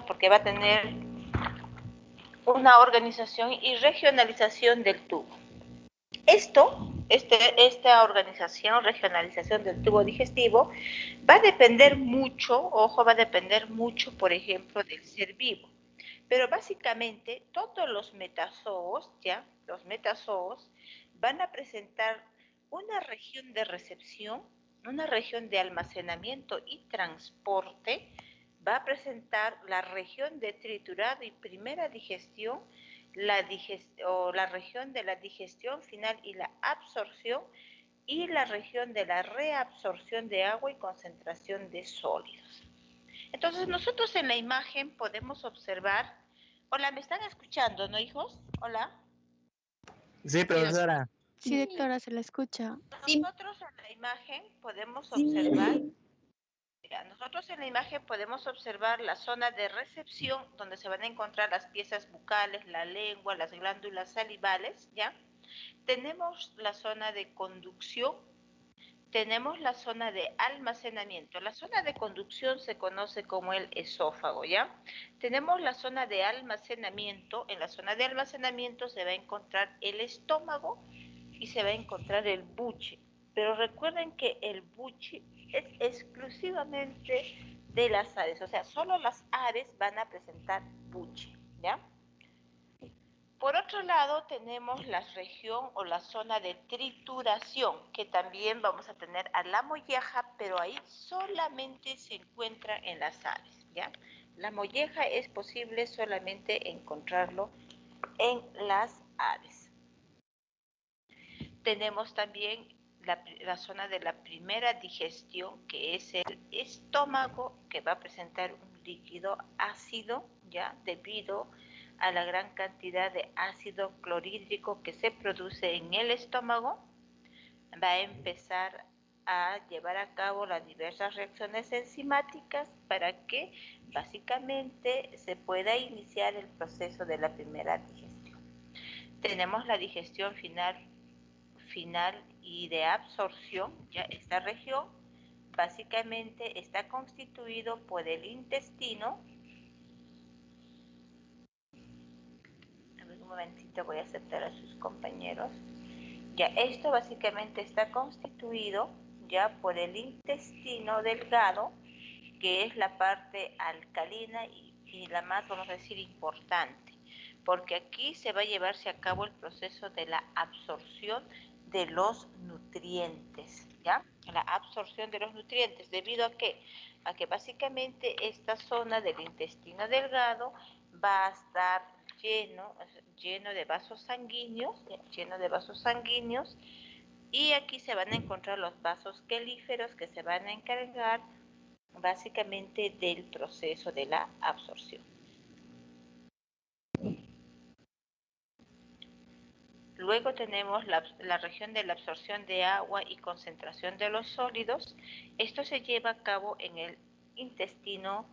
porque va a tener una organización y regionalización del tubo. Esta organización, regionalización del tubo digestivo, va a depender mucho, ojo, va a depender mucho, por ejemplo, del ser vivo. Pero básicamente todos los metazoos, ¿ya? Los metazoos van a presentar una región de recepción, una región de almacenamiento y transporte, va a presentar la región de triturado y primera digestión, la región de la digestión final y la absorción, y la región de la reabsorción de agua y concentración de sólidos. Entonces nosotros en la imagen podemos observar, hola, ¿me están escuchando, no, hijos? Hola. Sí, profesora. Sí, doctora, se la escucha. Nosotros en la imagen podemos observar, nosotros en la imagen podemos observar la zona de recepción, donde se van a encontrar las piezas bucales, la lengua, las glándulas salivales, ¿ya? Tenemos la zona de conducción, tenemos la zona de almacenamiento. La zona de conducción se conoce como el esófago, ¿ya? Tenemos la zona de almacenamiento. En la zona de almacenamiento se va a encontrar el estómago y se va a encontrar el buche. Pero recuerden que el buche es exclusivamente de las aves, o sea, solo las aves van a presentar buche, ¿ya? Por otro lado, tenemos la región o la zona de trituración, que también vamos a tener a la molleja, pero ahí solamente se encuentra en las aves, ¿ya? La molleja es posible solamente encontrarlo en las aves. Tenemos también la zona de la primera digestión, que es el estómago, que va a presentar un líquido ácido, ¿ya? Debido a la gran cantidad de ácido clorhídrico que se produce en el estómago, va a empezar a llevar a cabo las diversas reacciones enzimáticas para que básicamente se pueda iniciar el proceso de la primera digestión. Tenemos la digestión final y de absorción, ya esta región básicamente está constituido por el intestino. A ver, un momentito, voy a aceptar a sus compañeros. Ya, esto básicamente está constituido ya por el intestino delgado, que es la parte alcalina y la más, vamos a decir, importante, porque aquí se va a llevarse a cabo el proceso de la absorción de los nutrientes, ¿ya? La absorción de los nutrientes, ¿debido a qué? A que básicamente esta zona del intestino delgado va a estar lleno de vasos sanguíneos, y aquí se van a encontrar los vasos quelíferos que se van a encargar básicamente del proceso de la absorción. Luego tenemos la región de la absorción de agua y concentración de los sólidos. Esto se lleva a cabo en el intestino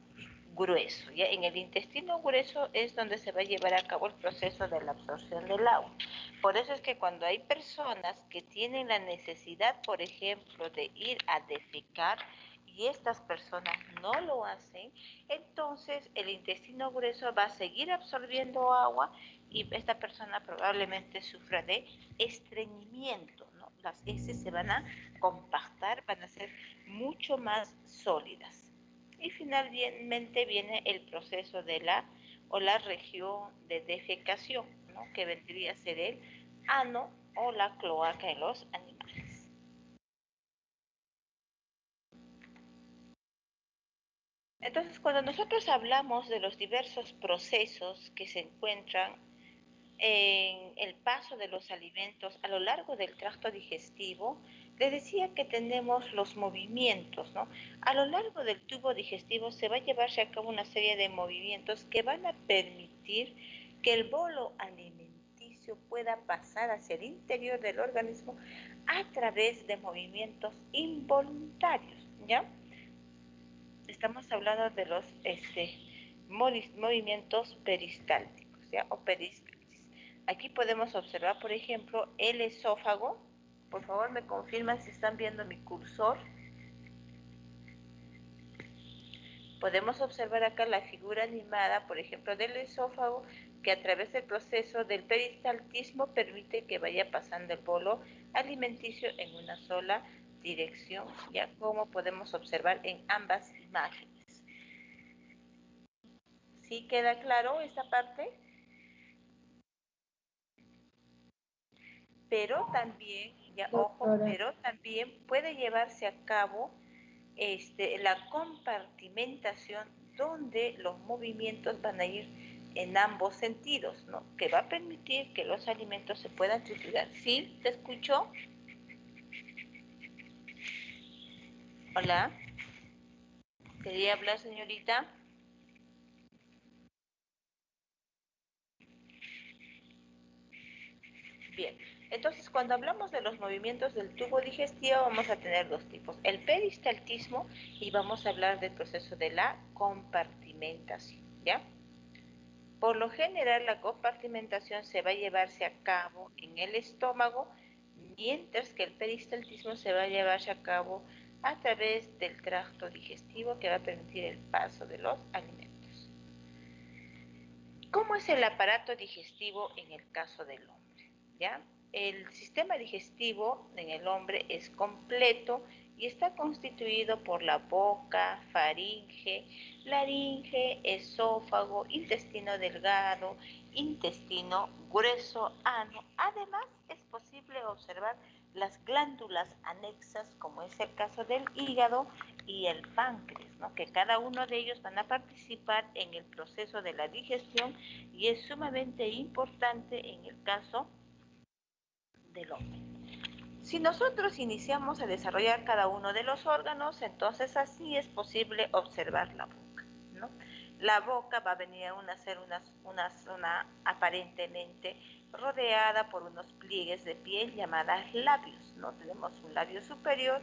grueso. ¿Ya? En el intestino grueso es donde se va a llevar a cabo el proceso de la absorción del agua. Por eso es que cuando hay personas que tienen la necesidad, por ejemplo, de ir a defecar, y estas personas no lo hacen, entonces el intestino grueso va a seguir absorbiendo agua y esta persona probablemente sufra de estreñimiento, ¿no? Las heces se van a compactar, van a ser mucho más sólidas. Y finalmente viene el proceso de la región de defecación, ¿no? Que vendría a ser el ano o la cloaca en los animales. Entonces, cuando nosotros hablamos de los diversos procesos que se encuentran en el paso de los alimentos a lo largo del tracto digestivo, les decía que tenemos los movimientos, ¿no? A lo largo del tubo digestivo se va a llevarse a cabo una serie de movimientos que van a permitir que el bolo alimenticio pueda pasar hacia el interior del organismo a través de movimientos involuntarios, ¿ya? Estamos hablando de los movimientos peristálticos, ¿ya? O peristálticos. Aquí podemos observar, por ejemplo, el esófago. Por favor, me confirman si están viendo mi cursor. Podemos observar acá la figura animada, por ejemplo, del esófago, que a través del proceso del peristaltismo permite que vaya pasando el bolo alimenticio en una sola dirección, ya como podemos observar en ambas imágenes. ¿Sí queda claro esta parte? Pero también, ya ojo, pero también puede llevarse a cabo la compartimentación donde los movimientos van a ir en ambos sentidos, ¿no? Que va a permitir que los alimentos se puedan triturar. ¿Sí? ¿Te escucho? Hola. ¿Quería hablar, señorita? Bien, entonces cuando hablamos de los movimientos del tubo digestivo vamos a tener dos tipos, el peristaltismo y vamos a hablar del proceso de la compartimentación, ¿ya? Por lo general la compartimentación se va a llevarse a cabo en el estómago, mientras que el peristaltismo se va a llevarse a cabo a través del tracto digestivo que va a permitir el paso de los alimentos. ¿Cómo es el aparato digestivo en el caso del hombre? ¿Ya? El sistema digestivo en el hombre es completo y está constituido por la boca, faringe, laringe, esófago, intestino delgado, intestino grueso, ano. Además, es posible observar las glándulas anexas, como es el caso del hígado y el páncreas, ¿no? Que cada uno de ellos van a participar en el proceso de la digestión y es sumamente importante en el caso del hombre. Si nosotros iniciamos a desarrollar cada uno de los órganos, entonces así es posible observar la boca, ¿no? La boca va a venir a ser una zona aparentemente rodeada por unos pliegues de piel llamadas labios, ¿no? Tenemos un labio superior,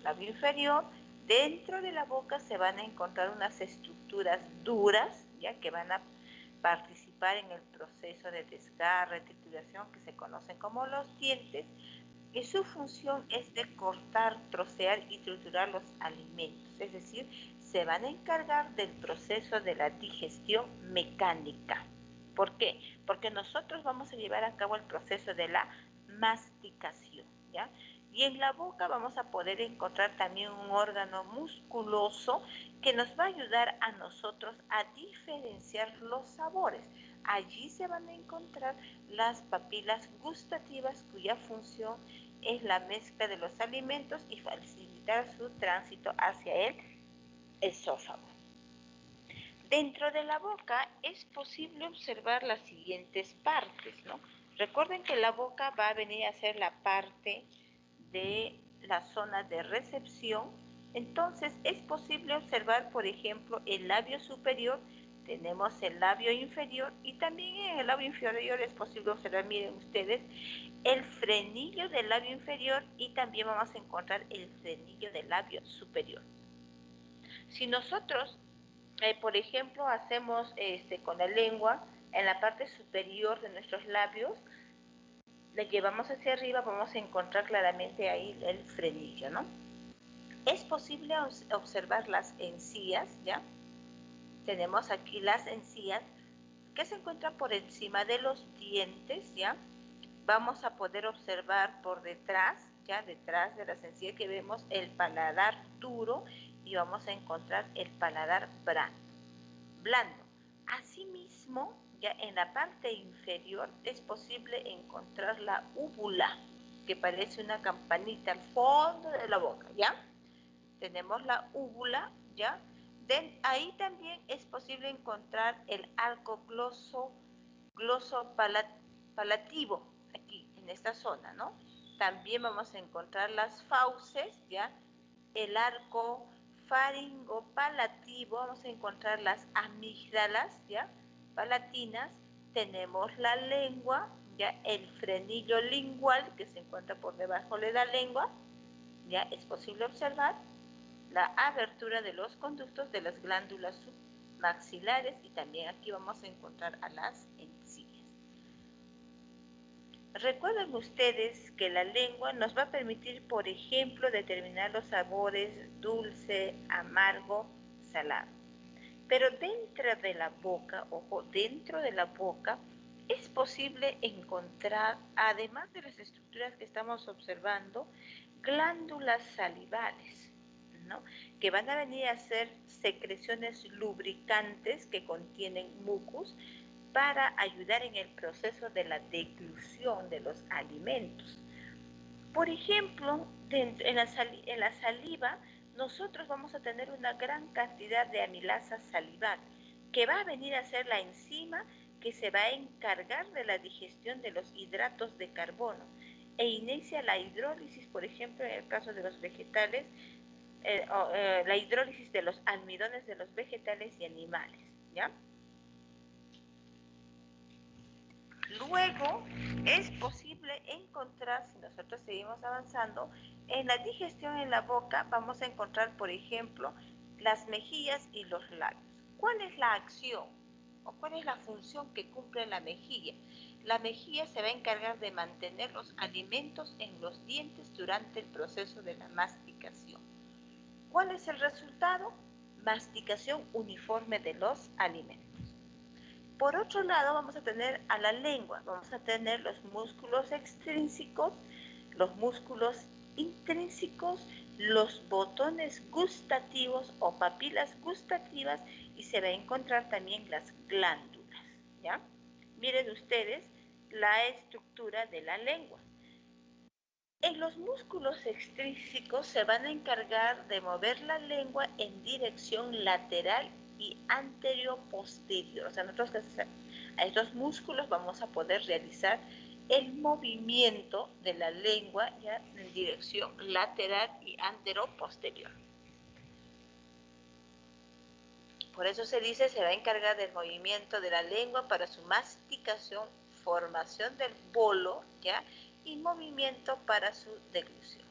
labio inferior. Dentro de la boca se van a encontrar unas estructuras duras, ya que van a participar en el proceso de desgarre, trituración, que se conocen como los dientes, y su función es de cortar, trocear y triturar los alimentos, es decir, se van a encargar del proceso de la digestión mecánica. ¿Por qué? Porque nosotros vamos a llevar a cabo el proceso de la masticación, ¿ya? Y en la boca vamos a poder encontrar también un órgano musculoso que nos va a ayudar a nosotros a diferenciar los sabores. Allí se van a encontrar las papilas gustativas, cuya función es la mezcla de los alimentos y facilitar su tránsito hacia el esófago. Dentro de la boca es posible observar las siguientes partes, ¿no? Recuerden que la boca va a venir a ser la parte de la zona de recepción. Entonces es posible observar, por ejemplo, el labio superior, tenemos el labio inferior y también en el labio inferior es posible observar, miren ustedes, el frenillo del labio inferior y también vamos a encontrar el frenillo del labio superior. Si nosotros, por ejemplo, hacemos con la lengua en la parte superior de nuestros labios, le llevamos hacia arriba, vamos a encontrar claramente ahí el frenillo, ¿no? Es posible observar las encías, ¿ya? Tenemos aquí las encías que se encuentran por encima de los dientes, ¿ya? Vamos a poder observar por detrás, ya detrás de las encías que vemos el paladar duro y vamos a encontrar el paladar blando. Asimismo, ya en la parte inferior es posible encontrar la úvula, que parece una campanita al fondo de la boca, ¿ya? Tenemos la úvula, ¿ya? Ahí también es posible encontrar el arco glosopalativo, aquí en esta zona, ¿no? También vamos a encontrar las fauces, ¿ya? El arco faringopalativo, vamos a encontrar las amígdalas, ¿ya? Palatinas, tenemos la lengua, ¿ya? El frenillo lingual que se encuentra por debajo de la lengua, ¿ya? Es posible observar la abertura de los conductos de las glándulas submaxilares y también aquí vamos a encontrar a las encías. Recuerden ustedes que la lengua nos va a permitir, por ejemplo, determinar los sabores dulce, amargo, salado. Pero dentro de la boca, ojo, dentro de la boca es posible encontrar, además de las estructuras que estamos observando, glándulas salivales, ¿no? Que van a venir a ser secreciones lubricantes que contienen mucus para ayudar en el proceso de la deglución de los alimentos. Por ejemplo, en la saliva, nosotros vamos a tener una gran cantidad de amilasa salival, que va a venir a ser la enzima que se va a encargar de la digestión de los hidratos de carbono e inicia la hidrólisis, por ejemplo, en el caso de los vegetales, la hidrólisis de los almidones de los vegetales y animales, ¿ya? Luego, es posible encontrar, si nosotros seguimos avanzando, en la digestión en la boca vamos a encontrar, por ejemplo, las mejillas y los labios. ¿Cuál es la acción o cuál es la función que cumple la mejilla? La mejilla se va a encargar de mantener los alimentos en los dientes durante el proceso de la masticación. ¿Cuál es el resultado? Masticación uniforme de los alimentos. Por otro lado, vamos a tener a la lengua, vamos a tener los músculos extrínsecos, los músculos intrínsecos, los botones gustativos o papilas gustativas y se va a encontrar también las glándulas, ¿ya? Miren ustedes la estructura de la lengua. En los músculos extrínsecos se van a encargar de mover la lengua en dirección lateral y anterior-posterior. O sea, nosotros a estos músculos vamos a poder realizar el movimiento de la lengua ya en dirección lateral y anterior-posterior. Por eso se dice, se va a encargar del movimiento de la lengua para su masticación, formación del bolo, ¿ya? Y movimiento para su deglución.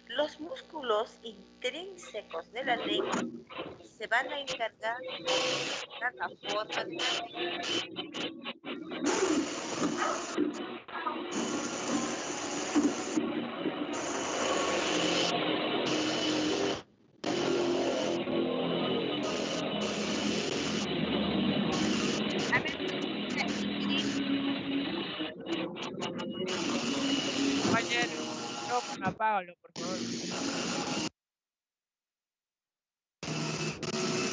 Los músculos intrínsecos de la lengua se van a encargar de dar la forma de la lengua. A ver, Compañero, no, apágalo, por favor.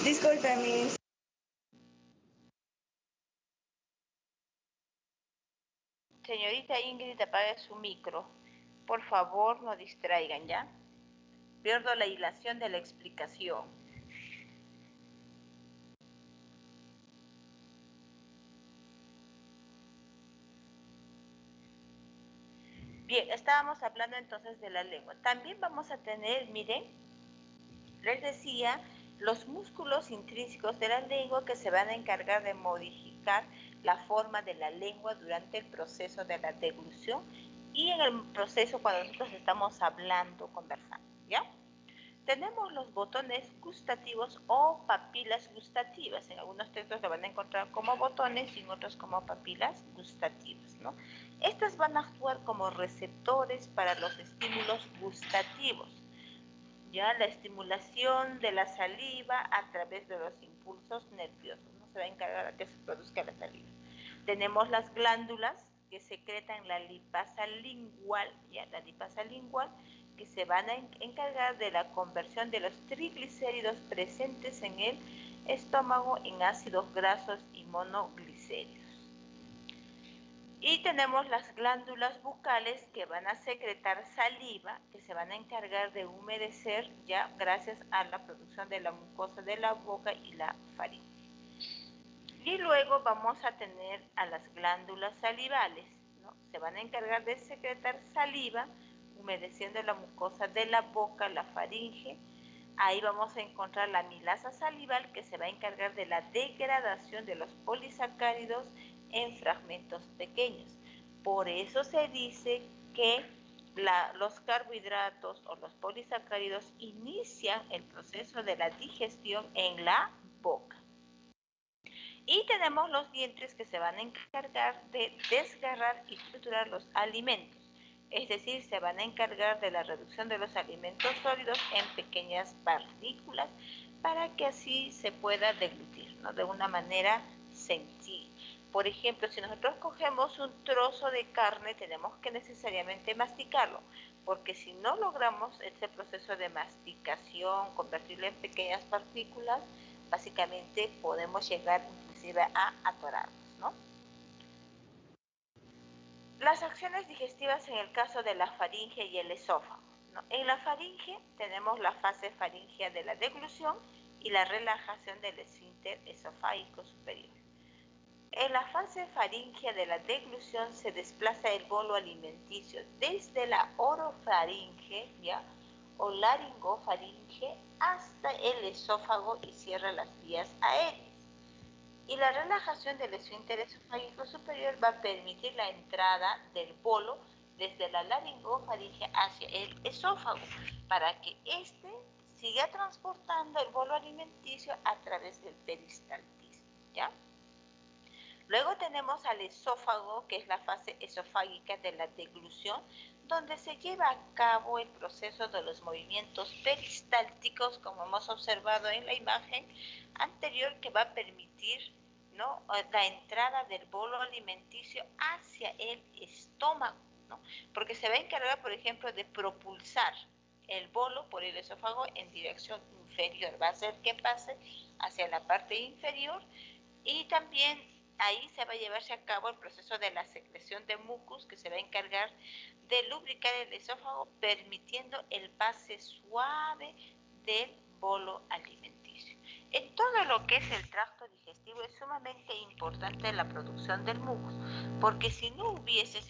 Disculpe, Miss. Señorita Ingrid, apague su micro. Por favor, no distraigan, ¿ya? Pierdo la hilación de la explicación. Bien, estábamos hablando entonces de la lengua. También vamos a tener, miren, les decía, los músculos intrínsecos de la lengua que se van a encargar de modificar la forma de la lengua durante el proceso de la deglución y en el proceso cuando nosotros estamos hablando, conversando, ¿ya? Tenemos los botones gustativos o papilas gustativas. En algunos textos lo van a encontrar como botones y en otros como papilas gustativas, ¿no? Estas van a actuar como receptores para los estímulos gustativos. Ya la estimulación de la saliva a través de los impulsos nerviosos, ¿no? Se va a encargar de que se produzca la saliva. Tenemos las glándulas que secretan la lipasa lingual, ya la lipasa lingual, que se van a encargar de la conversión de los triglicéridos presentes en el estómago en ácidos grasos y monoglicéridos. Y tenemos las glándulas bucales que van a secretar saliva, que se van a encargar de humedecer ya gracias a la producción de la mucosa de la boca y la faringe. Y luego vamos a tener a las glándulas salivales, ¿no? Se van a encargar de secretar saliva, humedeciendo la mucosa de la boca, la faringe. Ahí vamos a encontrar la amilasa salival que se va a encargar de la degradación de los polisacáridos en fragmentos pequeños. Por eso se dice que los carbohidratos o los polisacáridos inician el proceso de la digestión en la boca. Y tenemos los dientes que se van a encargar de desgarrar y triturar los alimentos. Es decir, se van a encargar de la reducción de los alimentos sólidos en pequeñas partículas para que así se pueda deglutir, ¿no? De una manera sencilla. Por ejemplo, si nosotros cogemos un trozo de carne, tenemos que necesariamente masticarlo, porque si no logramos ese proceso de masticación, convertirlo en pequeñas partículas, básicamente podemos llegar inclusive a atorarnos, ¿no? Las acciones digestivas en el caso de la faringe y el esófago, ¿no? En la faringe tenemos la fase faríngea de la deglución y la relajación del esfínter esofágico superior. En la fase faríngea de la deglución se desplaza el bolo alimenticio desde la orofaringe, ¿ya?, o laringofaringe hasta el esófago y cierra las vías aéreas. Y la relajación del esfínter esofágico superior va a permitir la entrada del bolo desde la laringofaringe hacia el esófago, para que éste siga transportando el bolo alimenticio a través del peristaltismo, ¿ya? Luego tenemos al esófago, que es la fase esofágica de la deglución, donde se lleva a cabo el proceso de los movimientos peristálticos, como hemos observado en la imagen anterior, que va a permitir, ¿no?, la entrada del bolo alimenticio hacia el estómago, ¿no?, porque se va a encargar, por ejemplo, de propulsar el bolo por el esófago en dirección inferior, va a hacer que pase hacia la parte inferior, y también ahí se va a llevarse a cabo el proceso de la secreción de mucus, que se va a encargar de lubricar el esófago, permitiendo el pase suave del bolo alimenticio. En todo lo que es el tracto digestivo es sumamente importante la producción del mucus, porque si hubiese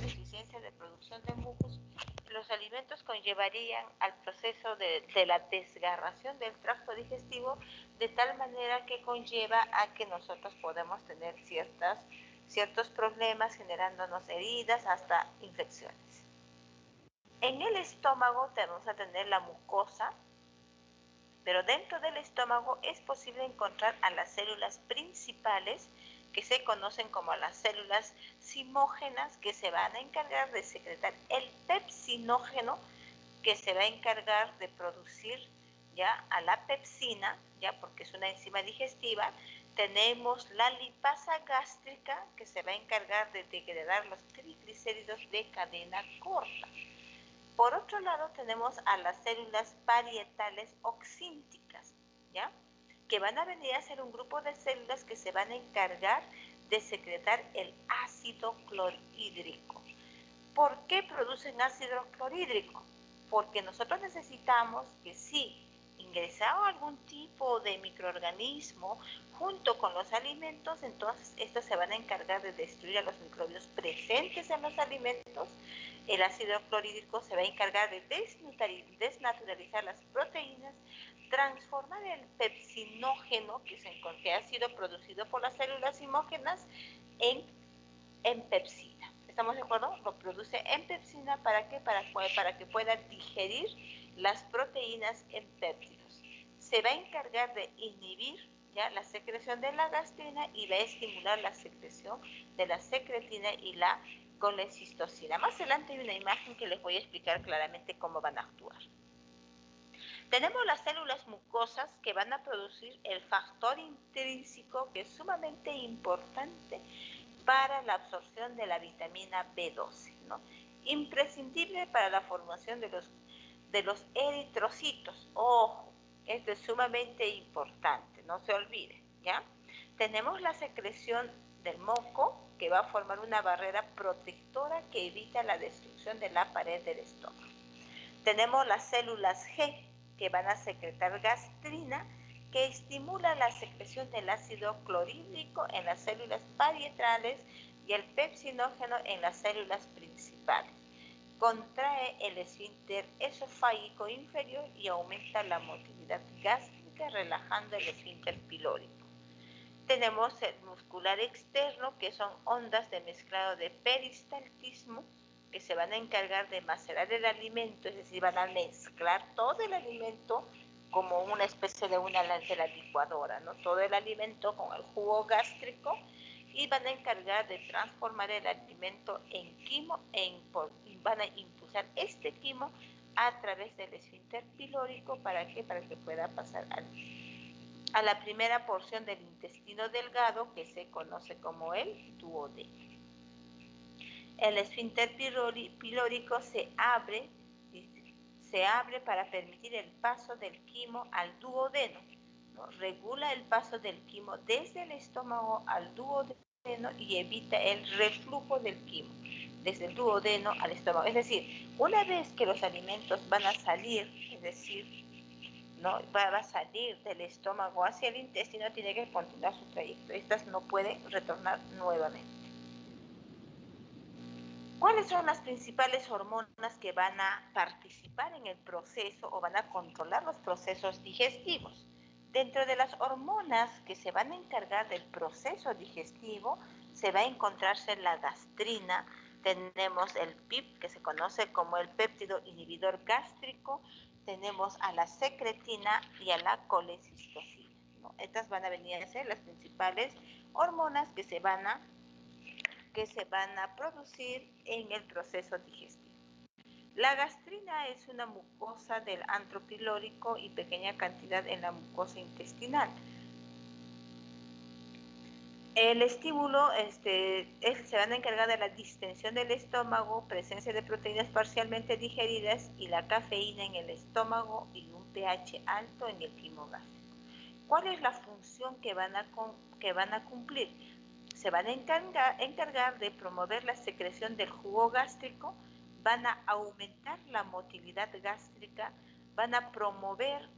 deficiencia de producción de mucus, los alimentos conllevarían al proceso de la desgarración del tracto digestivo, de tal manera que conlleva a que nosotros podemos tener ciertos problemas, generándonos heridas hasta infecciones. En el estómago vamos a tener la mucosa, pero dentro del estómago es posible encontrar a las células principales, que se conocen como las células zimógenas, que se van a encargar de secretar el pepsinógeno, que se va a encargar de producir ya a la pepsina, ya porque es una enzima digestiva. Tenemos la lipasa gástrica, que se va a encargar de degradar los triglicéridos de cadena corta. Por otro lado, tenemos a las células parietales oxínticas, ¿ya?, que van a venir a ser un grupo de células que se van a encargar de secretar el ácido clorhídrico. ¿Por qué producen ácido clorhídrico? Porque nosotros necesitamos que si ingresaba algún tipo de microorganismo junto con los alimentos, entonces estos se van a encargar de destruir a los microbios presentes en los alimentos. El ácido clorhídrico se va a encargar de desnaturalizar las proteínas, transformar el pepsinógeno que ha sido producido por las células zimógenas en pepsina. ¿Estamos de acuerdo? Lo produce en pepsina, ¿para qué? Para que pueda digerir las proteínas en péptidos. Se va a encargar de inhibir ya la secreción de la gastrina y va a estimular la secreción de la secretina y la colecistocina. Más adelante hay una imagen que les voy a explicar claramente cómo van a actuar. Tenemos las células mucosas, que van a producir el factor intrínseco, que es sumamente importante para la absorción de la vitamina B12, ¿no?, imprescindible para la formación de los eritrocitos. Ojo, esto es sumamente importante, no se olvide, ¿ya? Tenemos la secreción del moco, que va a formar una barrera protectora que evita la destrucción de la pared del estómago. Tenemos las células G, que van a secretar gastrina, que estimula la secreción del ácido clorhídrico en las células parietales y el pepsinógeno en las células principales. Contrae el esfínter esofágico inferior y aumenta la motilidad gástrica, relajando el esfínter pilórico. Tenemos el muscular externo, que son ondas de mezclado de peristaltismo, que se van a encargar de macerar el alimento, es decir, van a mezclar todo el alimento como una especie de de la licuadora, ¿no?, todo el alimento con el jugo gástrico, y van a encargar de transformar el alimento en quimo, van a impulsar este quimo a través del esfínter pilórico. ¿Para qué? Para que pueda pasar a la primera porción del intestino delgado, que se conoce como el duodeno. El esfínter pilórico se abre para permitir el paso del quimo al duodeno, ¿no? Regula el paso del quimo desde el estómago al duodeno y evita el reflujo del quimo desde el duodeno al estómago. Es decir, una vez que los alimentos van a salir, es decir, ¿no? va a salir del estómago hacia el intestino, tiene que continuar su trayecto. Estas no pueden retornar nuevamente. ¿Cuáles son las principales hormonas que van a participar en el proceso o van a controlar los procesos digestivos? Dentro de las hormonas que se van a encargar del proceso digestivo, se va a encontrarse la gastrina, tenemos el PIP, que se conoce como el péptido inhibidor gástrico, tenemos a la secretina y a la colecistocina, ¿no? Estas van a venir a ser las principales hormonas que se van a producir en el proceso digestivo. La gastrina es una mucosa del antro pilórico y pequeña cantidad en la mucosa intestinal. El estímulo se van a encargar de la distensión del estómago, presencia de proteínas parcialmente digeridas y la cafeína en el estómago y un pH alto en el quimo gástrico. ¿Cuál es la función que van a cumplir? Se van a encargar de promover la secreción del jugo gástrico, van a aumentar la motilidad gástrica, van a promover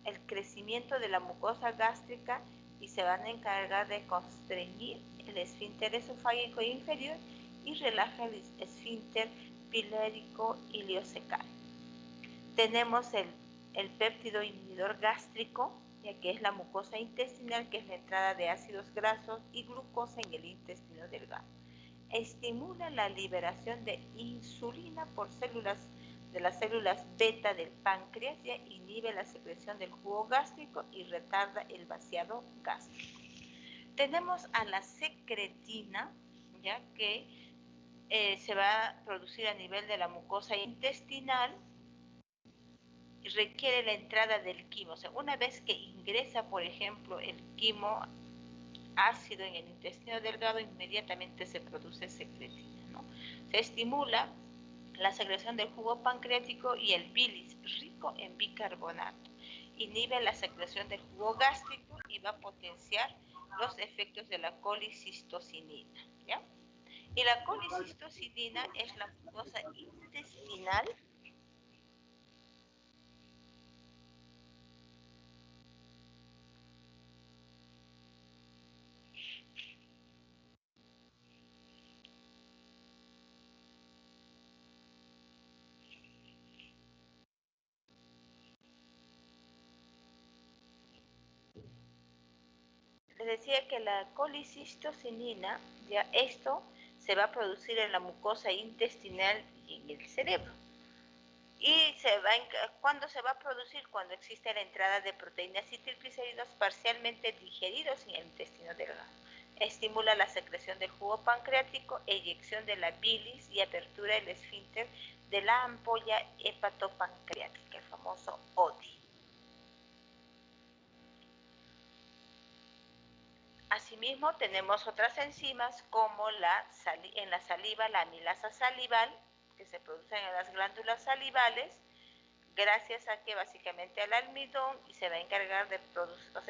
el crecimiento de la mucosa gástrica y se van a encargar de constreñir el esfínter esofágico inferior y relaja el esfínter pilórico ileocecal. Tenemos el péptido inhibidor gástrico, ya que es la mucosa intestinal, que es la entrada de ácidos grasos y glucosa en el intestino delgado. Estimula la liberación de insulina por de las células beta del páncreas, ya inhibe la secreción del jugo gástrico y retarda el vaciado gástrico. Tenemos a la secretina, ya que se va a producir a nivel de la mucosa intestinal y requiere la entrada del quimo. O sea, una vez que ingresa, por ejemplo, el quimo ácido en el intestino delgado, inmediatamente se produce secretina, ¿no? Se estimula la secreción del jugo pancreático y el bilis, rico en bicarbonato. Inhibe la secreción del jugo gástrico y va a potenciar los efectos de la colicistocinina, ¿ya? Y la colicistocinina es la mucosa intestinal Les decía que la colicistocinina, ya esto se va a producir en la mucosa intestinal y en el cerebro. Y ¿cuándo se va a producir? Cuando existe la entrada de proteínas y triglicéridos parcialmente digeridos en el intestino delgado. Estimula la secreción del jugo pancreático, eyección de la bilis y apertura del esfínter de la ampolla hepatopancreática, el famoso ODI. Asimismo, tenemos otras enzimas como en la saliva, la amilasa salival, que se producen en las glándulas salivales, gracias a que básicamente al almidón, y se va a encargar de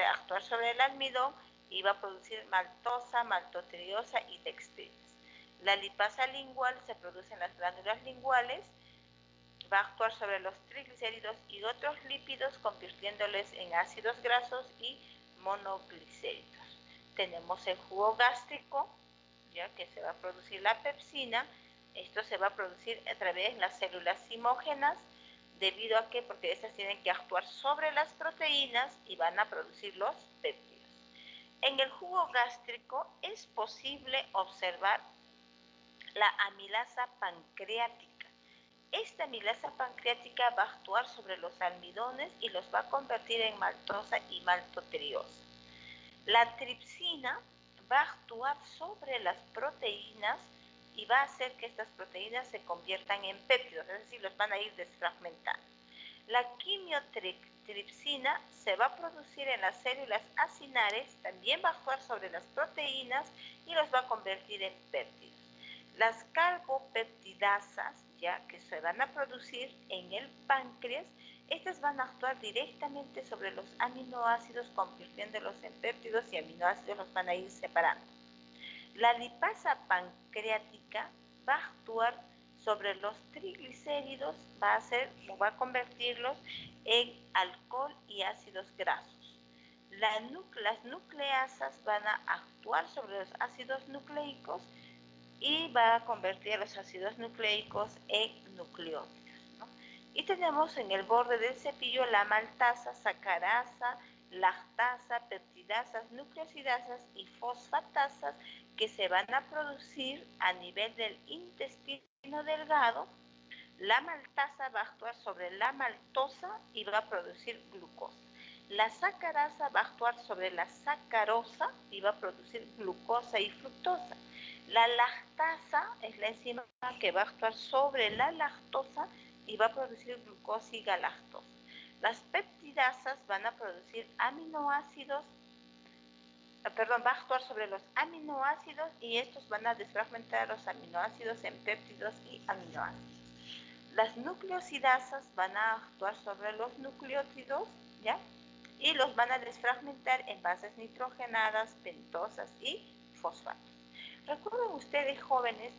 actuar sobre el almidón y va a producir maltosa, maltotriose y dextrinas. La lipasa lingual se produce en las glándulas linguales, va a actuar sobre los triglicéridos y otros lípidos, convirtiéndoles en ácidos grasos y monoglicéridos. Tenemos el jugo gástrico, ya que se va a producir la pepsina. Esto se va a producir a través de las células simógenas, debido a que, porque estas tienen que actuar sobre las proteínas y van a producir los péptidos. En el jugo gástrico es posible observar la amilasa pancreática. Esta amilasa pancreática va a actuar sobre los almidones y los va a convertir en maltosa y maltotriose. La tripsina va a actuar sobre las proteínas y va a hacer que estas proteínas se conviertan en péptidos, es decir, los van a ir desfragmentando. La tripsina se va a producir en las células acinares, también va a actuar sobre las proteínas y los va a convertir en péptidos. Las carbopeptidasas, ya que se van a producir en el páncreas, estas van a actuar directamente sobre los aminoácidos, convirtiéndolos en péptidos, y aminoácidos los van a ir separando. La lipasa pancreática va a actuar sobre los triglicéridos, va a convertirlos en alcohol y ácidos grasos. Las nucleasas van a actuar sobre los ácidos nucleicos y va a convertir los ácidos nucleicos en nucleótidos, ¿no? Y tenemos en el borde del cepillo la maltasa, sacarasa, lactasa, peptidasas, nucleosidasas y fosfatasas que se van a producir a nivel del intestino delgado. La maltasa va a actuar sobre la maltosa y va a producir glucosa. La sacarasa va a actuar sobre la sacarosa y va a producir glucosa y fructosa. La lactasa es la enzima que va a actuar sobre la lactosa y va a producir glucosa y galactosa. Las peptidasas van a producir aminoácidos, va a actuar sobre los aminoácidos y estos van a desfragmentar los aminoácidos en péptidos y aminoácidos. Las nucleosidasas van a actuar sobre los nucleótidos, ¿ya? Y los van a desfragmentar en bases nitrogenadas, pentosas y fosfatos. Recuerden ustedes, jóvenes,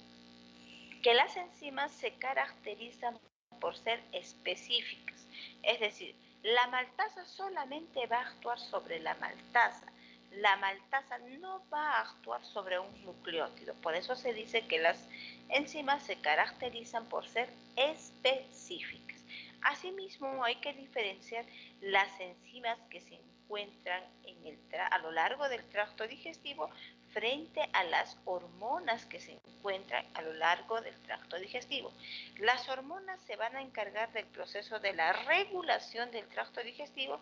que las enzimas se caracterizan por ser específicas. Es decir, la maltasa solamente va a actuar sobre la maltasa. La maltasa no va a actuar sobre un nucleótido. Por eso se dice que las enzimas se caracterizan por ser específicas. Asimismo, hay que diferenciar las enzimas que se encuentran a lo largo del tracto digestivo frente a las hormonas que se encuentran a lo largo del tracto digestivo. Las hormonas se van a encargar del proceso de la regulación del tracto digestivo,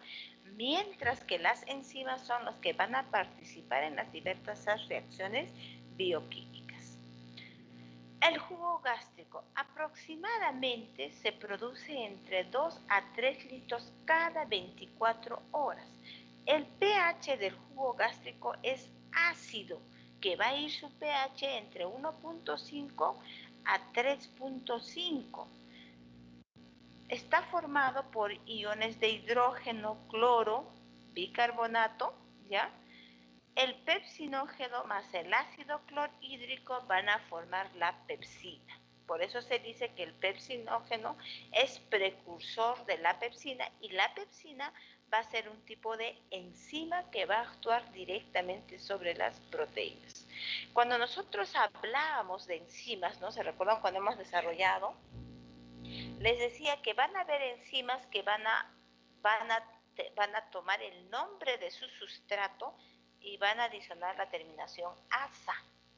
mientras que las enzimas son las que van a participar en las diversas reacciones bioquímicas. El jugo gástrico aproximadamente se produce entre 2 a 3 litros cada 24 horas. El pH del jugo gástrico es ácido, que va a ir su pH entre 1.5 a 3.5. Está formado por iones de hidrógeno, cloro, bicarbonato, ¿ya? El pepsinógeno más el ácido clorhídrico van a formar la pepsina. Por eso se dice que el pepsinógeno es precursor de la pepsina, y la pepsina va a ser un tipo de enzima que va a actuar directamente sobre las proteínas. Cuando nosotros hablábamos de enzimas, ¿no? ¿Se recuerdan cuando hemos desarrollado? Les decía que van a haber enzimas que van a tomar el nombre de su sustrato y van a adicionar la terminación asa,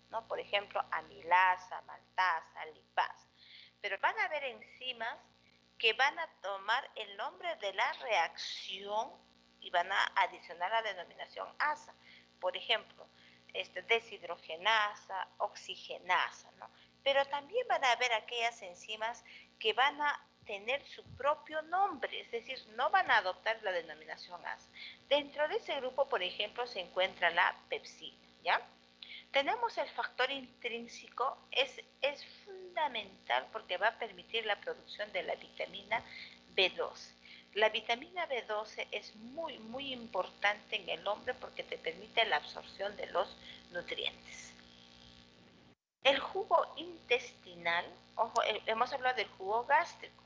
¿no? Por ejemplo, amilasa, maltasa, lipasa. Pero van a haber enzimas que van a tomar el nombre de la reacción y van a adicionar la denominación asa. Por ejemplo, deshidrogenasa, oxigenasa, ¿no? Pero también van a haber aquellas enzimas que van a tener su propio nombre, es decir, no van a adoptar la denominación asa. Dentro de ese grupo, por ejemplo, se encuentra la pepsina, ¿ya? Tenemos el factor intrínseco, es fundamental porque va a permitir la producción de la vitamina B12. La vitamina B12 es muy, muy importante en el hombre porque te permite la absorción de los nutrientes. El jugo intestinal, ojo, hemos hablado del jugo gástrico,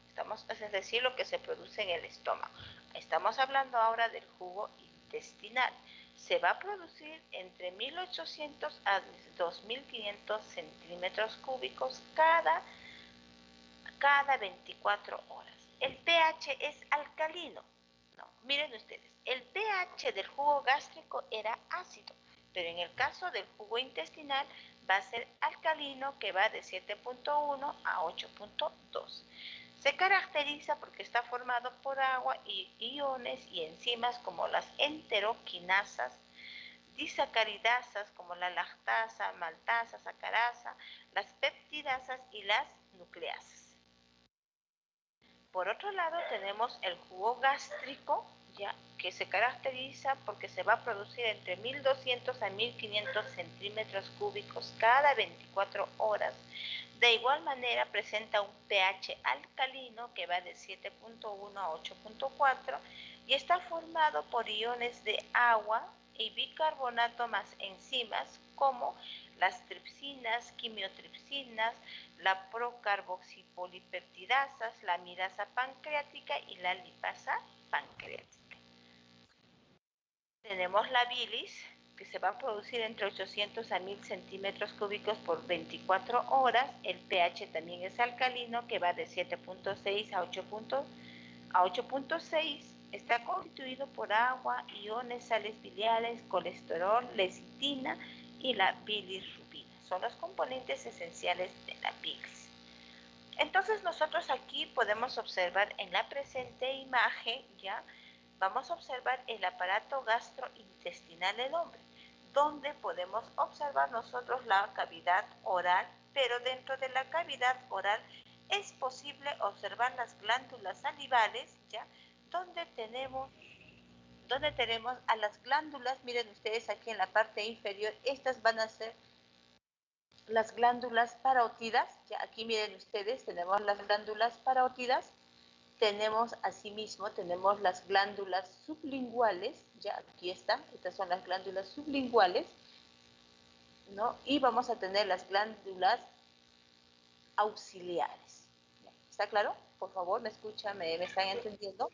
es decir, lo que se produce en el estómago. Estamos hablando ahora del jugo intestinal. Se va a producir entre 1800 a 2500 centímetros cúbicos cada 24 horas. El pH es alcalino. No, miren ustedes, el pH del jugo gástrico era ácido, pero en el caso del jugo intestinal va a ser alcalino, que va de 7.1 a 8.2. Se caracteriza porque está formado por agua y iones y enzimas como las enteroquinasas, disacaridasas como la lactasa, maltasa, sacarasa, las peptidasas y las nucleasas. Por otro lado, tenemos el jugo gástrico, ya, que se caracteriza porque se va a producir entre 1200 a 1500 centímetros cúbicos cada 24 horas. De igual manera presenta un pH alcalino que va de 7.1 a 8.4 y está formado por iones de agua y bicarbonato más enzimas como las tripsinas, quimiotripsinas, la procarboxipolipeptidasas, la amirasa pancreática y la lipasa pancreática. Tenemos la bilis, que se va a producir entre 800 a 1000 centímetros cúbicos por 24 horas. El pH también es alcalino, que va de 7.6 a 8.6. Está constituido por agua, iones, sales biliares, colesterol, lecitina y la bilirrubina. Son los componentes esenciales de la bilis. Entonces nosotros aquí podemos observar en la presente imagen, ya, vamos a observar el aparato gastrointestinal del hombre, donde podemos observar nosotros la cavidad oral, pero dentro de la cavidad oral es posible observar las glándulas salivales, ya, donde tenemos a las glándulas, miren ustedes aquí en la parte inferior, estas van a ser las glándulas parótidas, ya aquí miren ustedes, tenemos las glándulas parótidas, tenemos asimismo, tenemos las glándulas sublinguales, ya aquí están, estas son las glándulas sublinguales, ¿no? Y vamos a tener las glándulas auxiliares. ¿Está claro? Por favor, ¿me escuchan? ¿Me están entendiendo?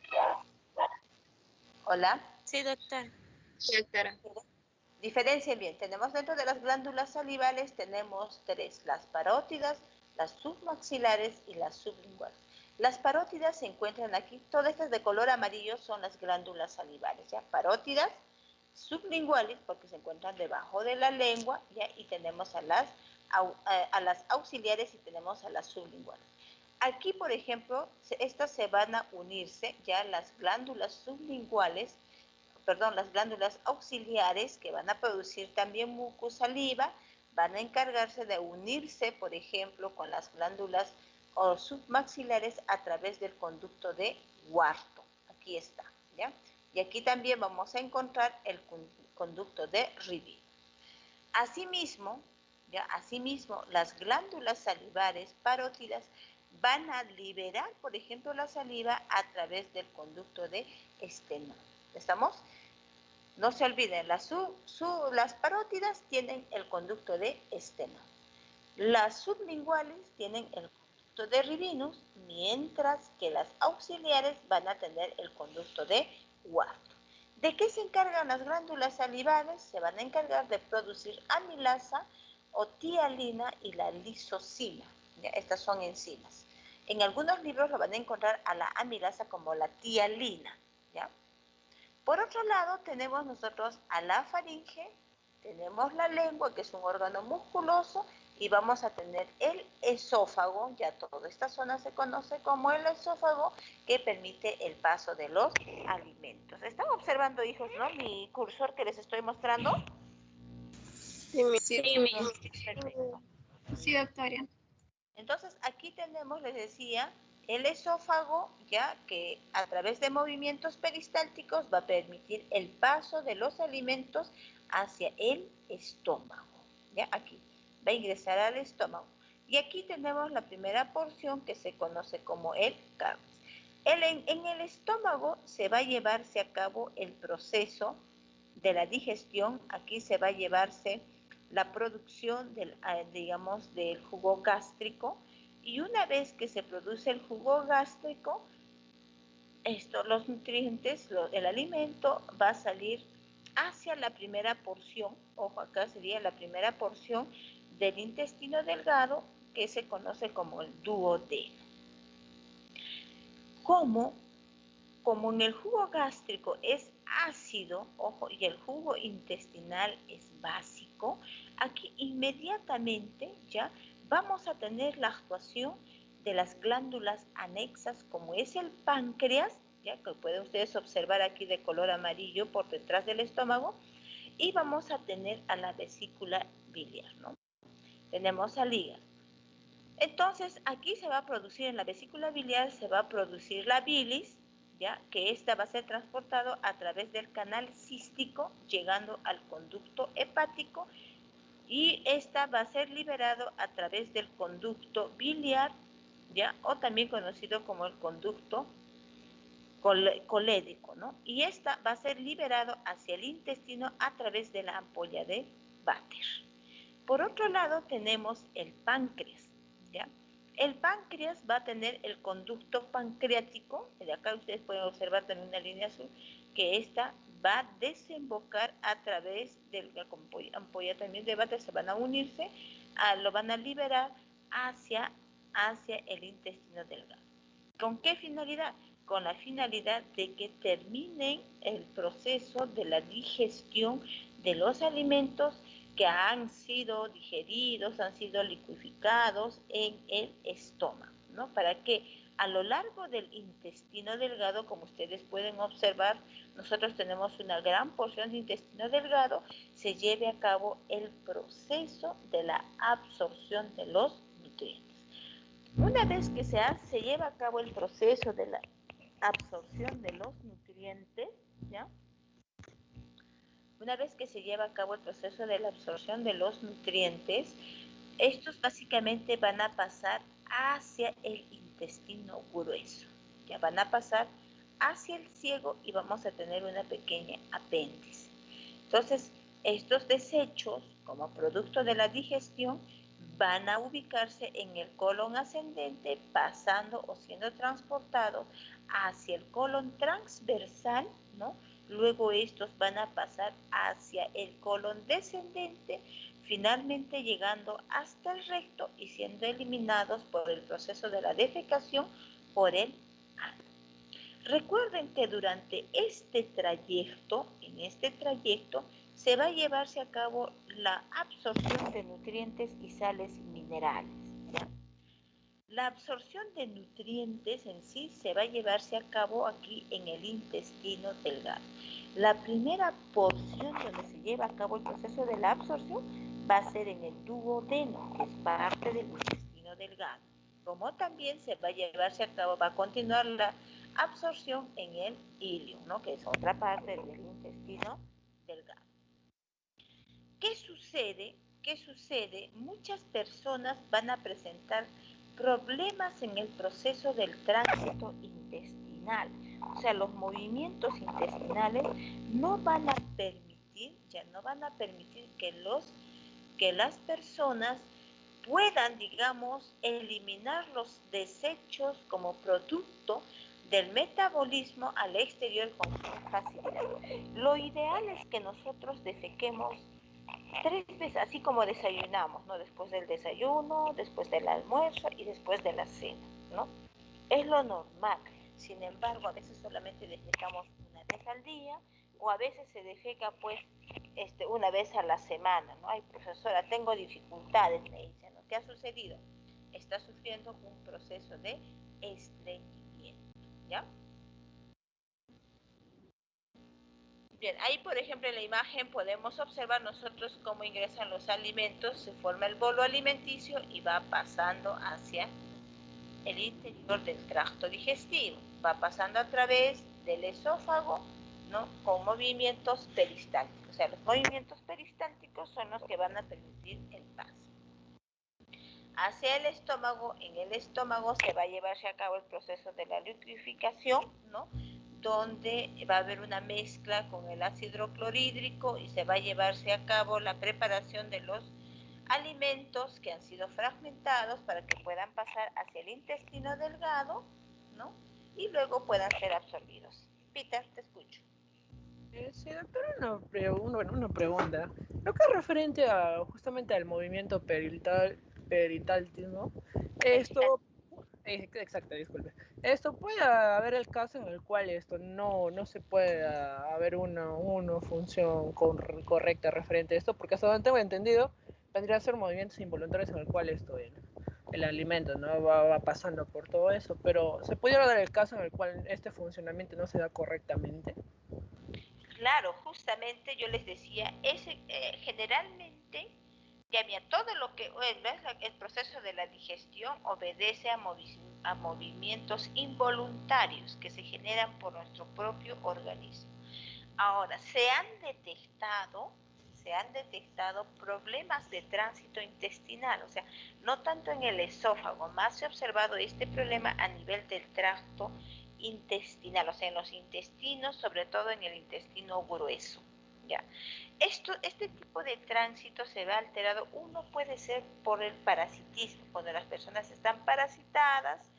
Hola. Sí, doctora. Sí, doctora. Diferencien bien, tenemos dentro de las glándulas salivales, tenemos tres, las parótidas, las submaxilares y las sublinguales. Las parótidas se encuentran aquí, todas estas de color amarillo son las glándulas salivales, ¿ya? Parótidas, sublinguales, porque se encuentran debajo de la lengua, ¿ya? Y tenemos a las auxiliares y tenemos a las sublinguales. Aquí, por ejemplo, estas se van a unirse, ya las glándulas sublinguales, las glándulas auxiliares que van a producir también mucosaliva, van a encargarse de unirse, por ejemplo, con las glándulas o submaxilares a través del conducto de Wharton. Aquí está, ¿ya? Y aquí también vamos a encontrar el conducto de Ribin. Asimismo, las glándulas salivares parótidas van a liberar, por ejemplo, la saliva a través del conducto de esternón. ¿Estamos? No se olviden, las parótidas tienen el conducto de esternón. Las sublinguales tienen el conducto de Ribinus, mientras que las auxiliares van a tener el conducto de Wharton. ¿De qué se encargan las glándulas salivales? Se van a encargar de producir amilasa o tialina y la lisocima. ¿Ya? Estas son enzimas. En algunos libros lo van a encontrar a la amilasa como la tialina. ¿Ya? Por otro lado, tenemos nosotros a la faringe, tenemos la lengua, que es un órgano musculoso, y vamos a tener el esófago, ya toda esta zona se conoce como el esófago, que permite el paso de los alimentos. ¿Están observando, hijos, no? Mi cursor que les estoy mostrando. Sí, Perfecto. sí, doctora. Entonces, aquí tenemos, les decía, el esófago, ya que a través de movimientos peristálticos va a permitir el paso de los alimentos hacia el estómago. Ya aquí va a ingresar al estómago. Y aquí tenemos la primera porción que se conoce como el carnes. En el estómago se va a llevarse a cabo el proceso de la digestión. Aquí se va a llevarse la producción del jugo gástrico, y una vez que se produce el jugo gástrico, los nutrientes, el alimento va a salir hacia la primera porción, ojo, acá sería la primera porción del intestino delgado, que se conoce como el duodeno. Como en el jugo gástrico es ácido, ojo, y el jugo intestinal es básico, aquí inmediatamente ya vamos a tener la actuación de las glándulas anexas, como es el páncreas, ya que pueden ustedes observar aquí de color amarillo por detrás del estómago, y vamos a tener a la vesícula biliar, ¿no? Tenemos al hígado. Entonces, aquí se va a producir en la vesícula biliar, se va a producir la bilis, ¿ya? Que esta va a ser transportado a través del canal cístico, llegando al conducto hepático, y esta va a ser liberado a través del conducto biliar, ¿ya? O también conocido como el conducto colédico, ¿no? Y esta va a ser liberado hacia el intestino a través de la ampolla de Vater. Por otro lado, tenemos el páncreas, ¿ya? El páncreas va a tener el conducto pancreático, de acá ustedes pueden observar también una línea azul, que esta va a desembocar a través de la ampolla también de Vater, se van a unirse, lo van a liberar hacia el intestino delgado. ¿Con qué finalidad? Con la finalidad de que terminen el proceso de la digestión de los alimentos que han sido digeridos, han sido liquificados en el estómago, ¿no? Para que a lo largo del intestino delgado, como ustedes pueden observar, nosotros tenemos una gran porción de intestino delgado, se lleve a cabo el proceso de la absorción de los nutrientes. Una vez que se lleva a cabo el proceso de la absorción de los nutrientes, ¿ya? Una vez que se lleva a cabo el proceso de la absorción de los nutrientes, estos básicamente van a pasar hacia el intestino grueso. Ya van a pasar hacia el ciego y vamos a tener una pequeña apéndice. Entonces, estos desechos, como producto de la digestión, van a ubicarse en el colon ascendente, pasando o siendo transportados hacia el colon transversal, ¿no? Luego estos van a pasar hacia el colon descendente, finalmente llegando hasta el recto y siendo eliminados por el proceso de la defecación por el ano. Recuerden que durante este trayecto, se va a llevarse a cabo la absorción de nutrientes y sales minerales, ¿ya? La absorción de nutrientes en sí se va a llevarse a cabo aquí en el intestino delgado. La primera porción donde se lleva a cabo el proceso de la absorción va a ser en el duodeno, que es parte del intestino delgado. Como también se va a llevarse a cabo, va a continuar la absorción en el ileum, ¿no? Que es otra parte del intestino delgado. ¿Qué sucede? Muchas personas van a presentar problemas en el proceso del tránsito intestinal. O sea, los movimientos intestinales no van a permitir que las personas puedan, digamos, eliminar los desechos como producto del metabolismo al exterior con facilidad. Lo ideal es que nosotros defequemos 3 veces, así como desayunamos, ¿no? Después del desayuno, después del almuerzo y después de la cena, ¿no? Es lo normal. Sin embargo, a veces solamente defecamos una vez al día, o a veces se defeca, pues, una vez a la semana, ¿no? Ay, profesora, tengo dificultades, me dice, ¿no? ¿Qué ha sucedido? Está sufriendo un proceso de estreñimiento, ¿ya? Bien, ahí por ejemplo en la imagen podemos observar nosotros cómo ingresan los alimentos, se forma el bolo alimenticio y va pasando hacia el interior del tracto digestivo, va pasando a través del esófago, ¿no? Con movimientos peristálticos, o sea, los movimientos peristálticos son los que van a permitir el paso. Hacia el estómago, en el estómago se va a llevarse a cabo el proceso de la liquificación, ¿no? Donde va a haber una mezcla con el ácido clorhídrico y se va a llevarse a cabo la preparación de los alimentos que han sido fragmentados para que puedan pasar hacia el intestino delgado, ¿no? Y luego puedan ser absorbidos. Peter, te escucho. Sí, doctora, una pregunta. Lo que es referente justamente al movimiento perital, ¿no? Esto, exacto, disculpe. Esto puede haber el caso en el cual esto no se puede haber una función correcta referente a esto, porque hasta donde tengo entendido, vendría a ser movimientos involuntarios en el cual el alimento no va pasando por todo eso, pero ¿se pudiera dar el caso en el cual este funcionamiento no se da correctamente? Claro, justamente yo les decía, generalmente Ya mira, todo lo que el proceso de la digestión obedece a movimientos involuntarios que se generan por nuestro propio organismo. Ahora, se han detectado problemas de tránsito intestinal, o sea, no tanto en el esófago, más se ha observado este problema a nivel del tracto intestinal, o sea, en los intestinos, sobre todo en el intestino grueso, ¿ya? Este tipo de tránsito se ve alterado, uno puede ser por el parasitismo, cuando las personas están parasitadas,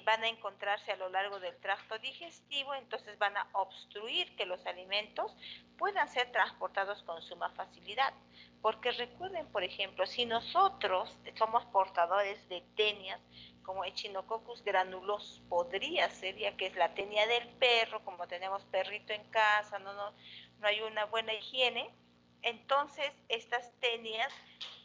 van a encontrarse a lo largo del tracto digestivo, entonces van a obstruir que los alimentos puedan ser transportados con suma facilidad. Porque recuerden, por ejemplo, si nosotros somos portadores de tenias, como Echinococcus granulosus, podría ser, ya que es la tenia del perro, como tenemos perrito en casa, no hay una buena higiene, entonces estas tenias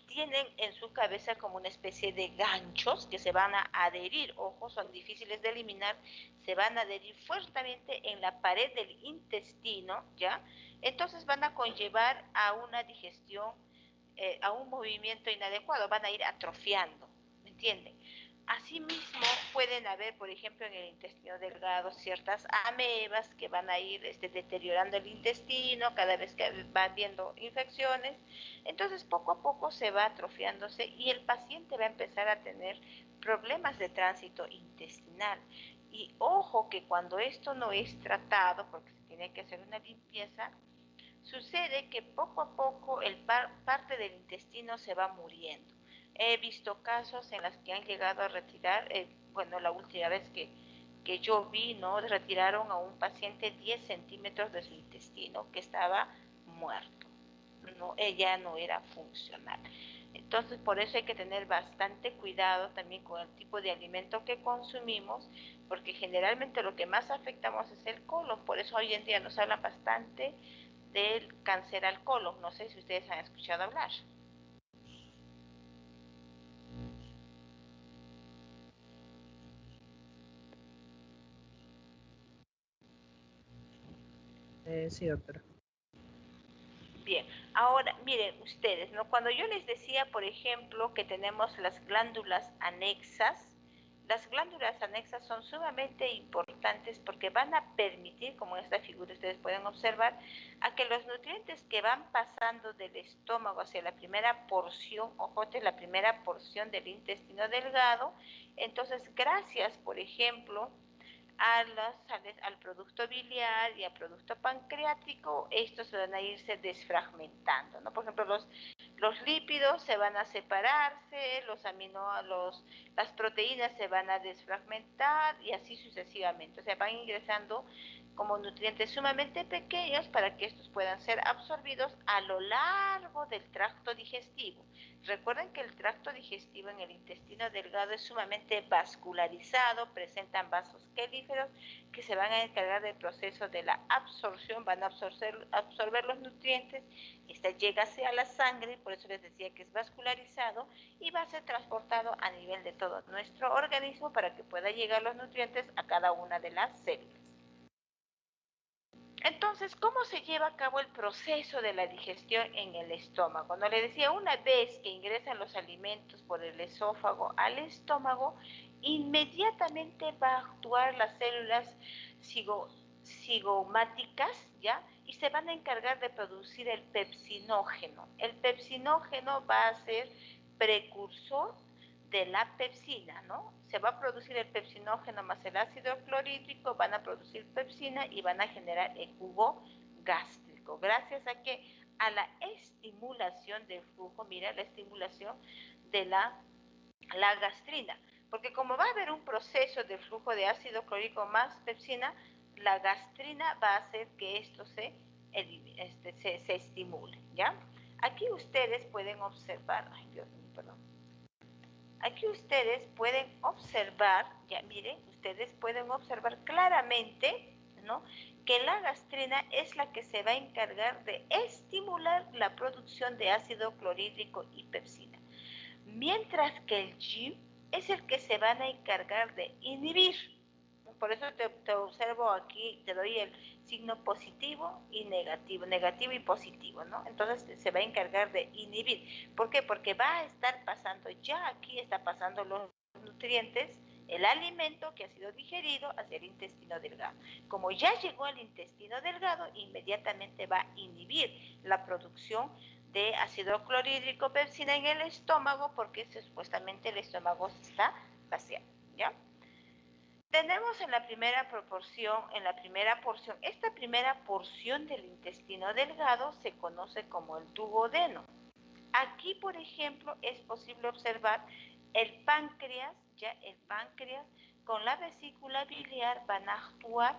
tienen en su cabeza como una especie de ganchos que se van a adherir, ojo, son difíciles de eliminar, se van a adherir fuertemente en la pared del intestino, ¿ya? Entonces van a conllevar a una digestión, a un movimiento inadecuado, van a ir atrofiando, ¿me entienden? Asimismo, pueden haber, por ejemplo, en el intestino delgado ciertas amebas que van a ir deteriorando el intestino cada vez que va habiendo infecciones. Entonces, poco a poco se va atrofiándose y el paciente va a empezar a tener problemas de tránsito intestinal. Y ojo que cuando esto no es tratado, porque se tiene que hacer una limpieza, sucede que poco a poco parte del intestino se va muriendo. He visto casos en los que han llegado a retirar, bueno, la última vez que yo vi, ¿no? Retiraron a un paciente 10 centímetros de su intestino que estaba muerto, ¿no? Ella no era funcional. Entonces, por eso hay que tener bastante cuidado también con el tipo de alimento que consumimos, porque generalmente lo que más afectamos es el colon. Por eso hoy en día nos hablan bastante del cáncer al colon. No sé si ustedes han escuchado hablar. Sí, doctora. Bien, ahora miren ustedes, ¿no? Cuando yo les decía, por ejemplo, que tenemos las glándulas anexas son sumamente importantes porque van a permitir, como en esta figura ustedes pueden observar, a que los nutrientes que van pasando del estómago hacia la primera porción, ojote, la primera porción del intestino delgado, entonces gracias, por ejemplo, al producto biliar y al producto pancreático, estos van a irse desfragmentando, ¿no? Por ejemplo, los lípidos se van a separarse, las proteínas se van a desfragmentar y así sucesivamente. O sea, van ingresando como nutrientes sumamente pequeños para que estos puedan ser absorbidos a lo largo del tracto digestivo. Recuerden que el tracto digestivo en el intestino delgado es sumamente vascularizado, presentan vasos quelíferos que se van a encargar del proceso de la absorción, van a absorber los nutrientes, esta llega hacia la sangre, por eso les decía que es vascularizado, y va a ser transportado a nivel de todo nuestro organismo para que pueda llegar los nutrientes a cada una de las células. Entonces, ¿cómo se lleva a cabo el proceso de la digestión en el estómago? Cuando le decía, una vez que ingresan los alimentos por el esófago al estómago, inmediatamente va a actuar las células cigomáticas, ¿ya? Y se van a encargar de producir el pepsinógeno. El pepsinógeno va a ser precursor de la pepsina, ¿no? Se va a producir el pepsinógeno más el ácido clorhídrico, van a producir pepsina y van a generar el jugo gástrico. Gracias a que a la estimulación del flujo, mira, la estimulación de la gastrina. Porque como va a haber un proceso de flujo de ácido clorhídrico más pepsina, la gastrina va a hacer que esto se estimule, ¿ya? Aquí ustedes pueden observar, ay Dios mío, perdón. Aquí ustedes pueden observar, ya miren, ustedes pueden observar claramente, ¿no?, que la gastrina es la que se va a encargar de estimular la producción de ácido clorhídrico y pepsina, mientras que el GI es el que se van a encargar de inhibir. Por eso te observo aquí, te doy signo positivo y negativo, negativo y positivo, ¿no? Entonces se va a encargar de inhibir. ¿Por qué? Porque va a estar pasando, ya aquí está pasando los nutrientes, el alimento que ha sido digerido hacia el intestino delgado. Como ya llegó al intestino delgado, inmediatamente va a inhibir la producción de ácido clorhídrico pepsina en el estómago, porque supuestamente el estómago se está vaciando, ¿ya? Tenemos en la primera porción, esta primera porción del intestino delgado se conoce como el duodeno. Aquí, por ejemplo, es posible observar el páncreas, ya el páncreas con la vesícula biliar van a actuar,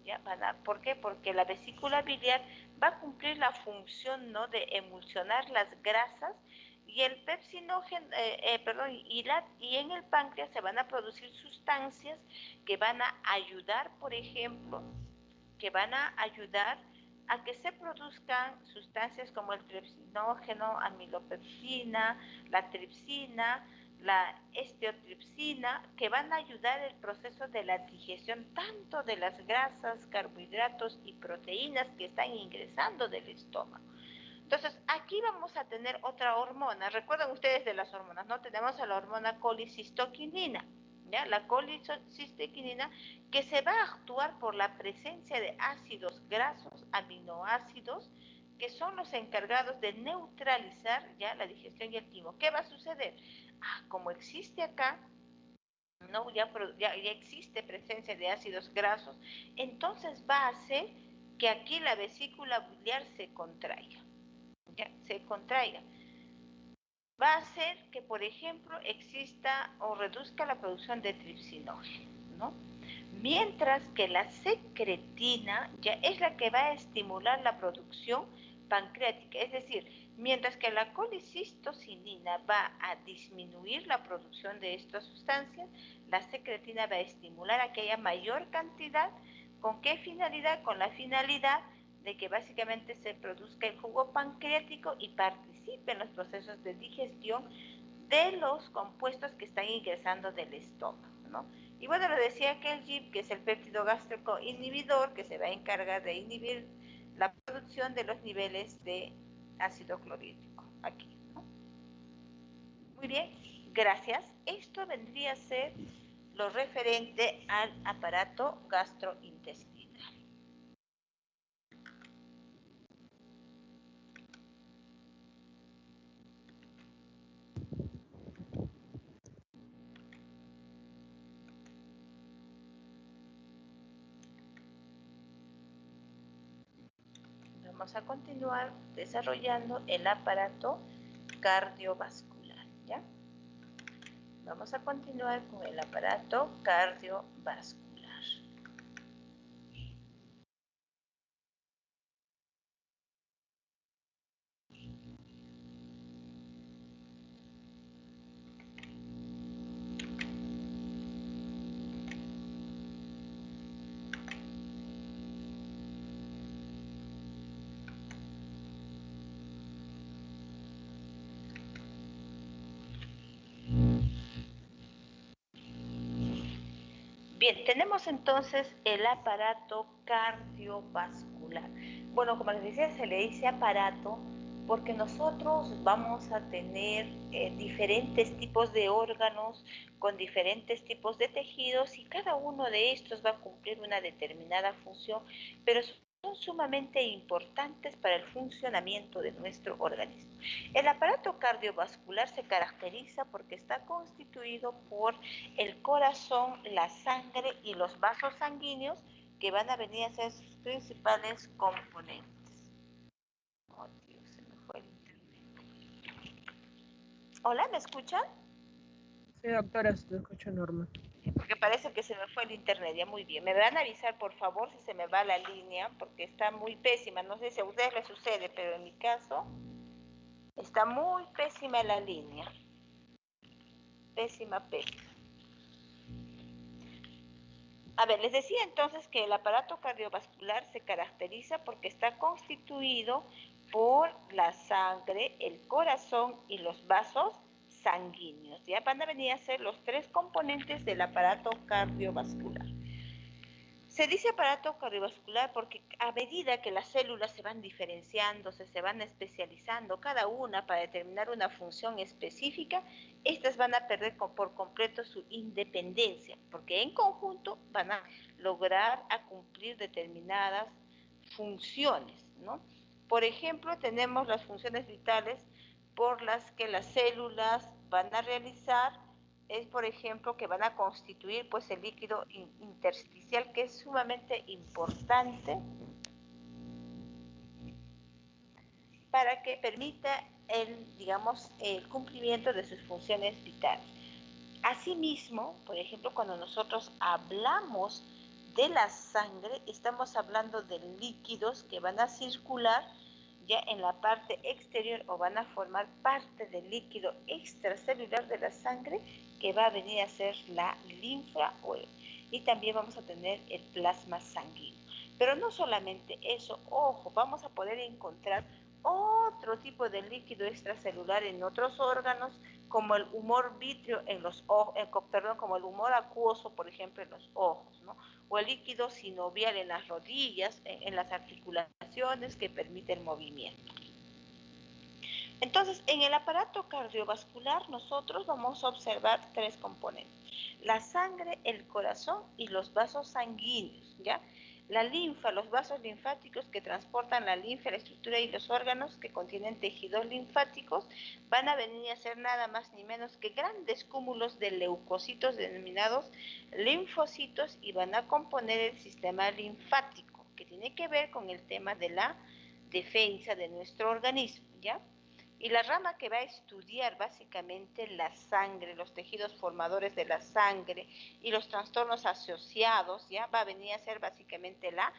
ya ¿por qué? Porque la vesícula biliar va a cumplir la función, ¿no?, de emulsionar las grasas, y el pepsinógeno, y en el páncreas se van a producir sustancias que van a ayudar, por ejemplo, a que se produzcan sustancias como el tripsinógeno, amilopepsina, la tripsina, la esteotripsina, que van a ayudar el proceso de la digestión tanto de las grasas, carbohidratos y proteínas que están ingresando del estómago. Entonces, aquí vamos a tener otra hormona. Recuerden ustedes de las hormonas, ¿no? Tenemos a la hormona colicistoquinina, ¿ya? La colicistoquinina, que se va a actuar por la presencia de ácidos grasos, aminoácidos, que son los encargados de neutralizar, ya, la digestión y el timo. ¿Qué va a suceder? Como existe acá, ¿no?, ya existe presencia de ácidos grasos, entonces va a hacer que aquí la vesícula biliar se contraiga. Ya, se contraiga. Va a hacer que, por ejemplo, exista o reduzca la producción de tripsinógeno, ¿no? Mientras que la secretina ya es la que va a estimular la producción pancreática, es decir, mientras que la colicistocinina va a disminuir la producción de estas sustancias, la secretina va a estimular a que haya mayor cantidad. ¿Con qué finalidad? Con la finalidad de que básicamente se produzca el jugo pancreático y participe en los procesos de digestión de los compuestos que están ingresando del estómago, ¿no? Y bueno, lo decía que el GIP, que es el péptido gástrico inhibidor, que se va a encargar de inhibir la producción de los niveles de ácido clorhídrico aquí, ¿no? Muy bien, gracias. Esto vendría a ser lo referente al aparato gastrointestinal. Vamos a continuar desarrollando el aparato cardiovascular, ¿ya? Vamos a continuar con el aparato cardiovascular. Bien, tenemos entonces el aparato cardiovascular. Bueno, como les decía, se le dice aparato porque nosotros vamos a tener diferentes tipos de órganos con diferentes tipos de tejidos, y cada uno de estos va a cumplir una determinada función, pero son sumamente importantes para el funcionamiento de nuestro organismo. El aparato cardiovascular se caracteriza porque está constituido por el corazón, la sangre y los vasos sanguíneos, que van a venir a ser sus principales componentes. Oh, Dios, se me fue el internet. Hola, ¿me escuchan? Sí, doctora, se te escucha normal. Porque parece que se me fue el internet. Ya, muy bien. Me van a avisar, por favor, si se me va la línea, porque está muy pésima. No sé si a ustedes les sucede, pero en mi caso está muy pésima la línea. Pésima, pésima. A ver, les decía entonces que el aparato cardiovascular se caracteriza porque está constituido por la sangre, el corazón y los vasos sanguíneos. Ya van a venir a ser los tres componentes del aparato cardiovascular. Se dice aparato cardiovascular porque a medida que las células se van diferenciando, se van especializando cada una para determinar una función específica, estas van a perder por completo su independencia, porque en conjunto van a lograr a cumplir determinadas funciones, ¿no? Por ejemplo, tenemos las funciones vitales por las que las células van a realizar, es por ejemplo que van a constituir pues el líquido intersticial, que es sumamente importante para que permita digamos, el cumplimiento de sus funciones vitales. Asimismo, por ejemplo, cuando nosotros hablamos de la sangre, estamos hablando de líquidos que van a circular ya en la parte exterior o van a formar parte del líquido extracelular de la sangre, que va a venir a ser la linfa, y también vamos a tener el plasma sanguíneo. Pero no solamente eso, ojo, vamos a poder encontrar otro tipo de líquido extracelular en otros órganos, como el humor vítreo en los ojos, como el humor acuoso, por ejemplo, en los ojos, ¿no? O el líquido sinovial en las rodillas, en las articulaciones que permite el movimiento. Entonces, en el aparato cardiovascular nosotros vamos a observar tres componentes: la sangre, el corazón y los vasos sanguíneos, ¿ya? La linfa, los vasos linfáticos que transportan la linfa, la estructura y los órganos que contienen tejidos linfáticos, van a venir a ser nada más ni menos que grandes cúmulos de leucocitos denominados linfocitos, y van a componer el sistema linfático, que tiene que ver con el tema de la defensa de nuestro organismo, ¿ya? Y la rama que va a estudiar básicamente la sangre, los tejidos formadores de la sangre y los trastornos asociados, ya va a venir a ser básicamente la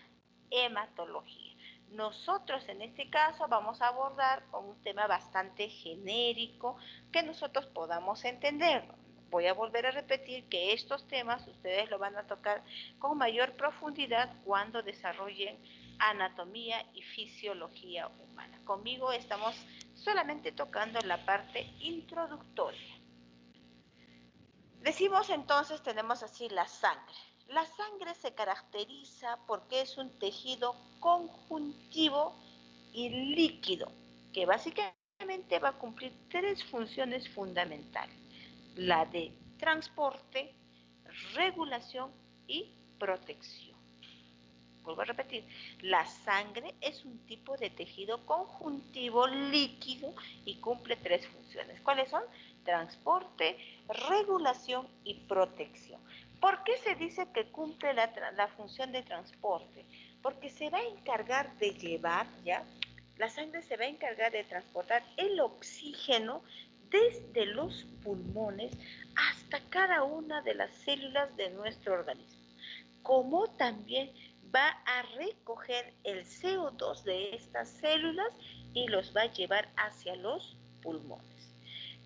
hematología. Nosotros en este caso vamos a abordar un tema bastante genérico que nosotros podamos entenderlo. Voy a volver a repetir que estos temas ustedes lo van a tocar con mayor profundidad cuando desarrollen anatomía y fisiología humana. Conmigo estamos solamente tocando la parte introductoria. Decimos entonces, tenemos así la sangre. La sangre se caracteriza porque es un tejido conjuntivo y líquido, que básicamente va a cumplir tres funciones fundamentales: la de transporte, regulación y protección. Vuelvo a repetir, la sangre es un tipo de tejido conjuntivo líquido y cumple tres funciones. ¿Cuáles son? Transporte, regulación y protección. ¿Por qué se dice que cumple la función de transporte? Porque se va a encargar de llevar, ¿ya? La sangre se va a encargar de transportar el oxígeno desde los pulmones hasta cada una de las células de nuestro organismo, como también va a recoger el CO2 de estas células y los va a llevar hacia los pulmones.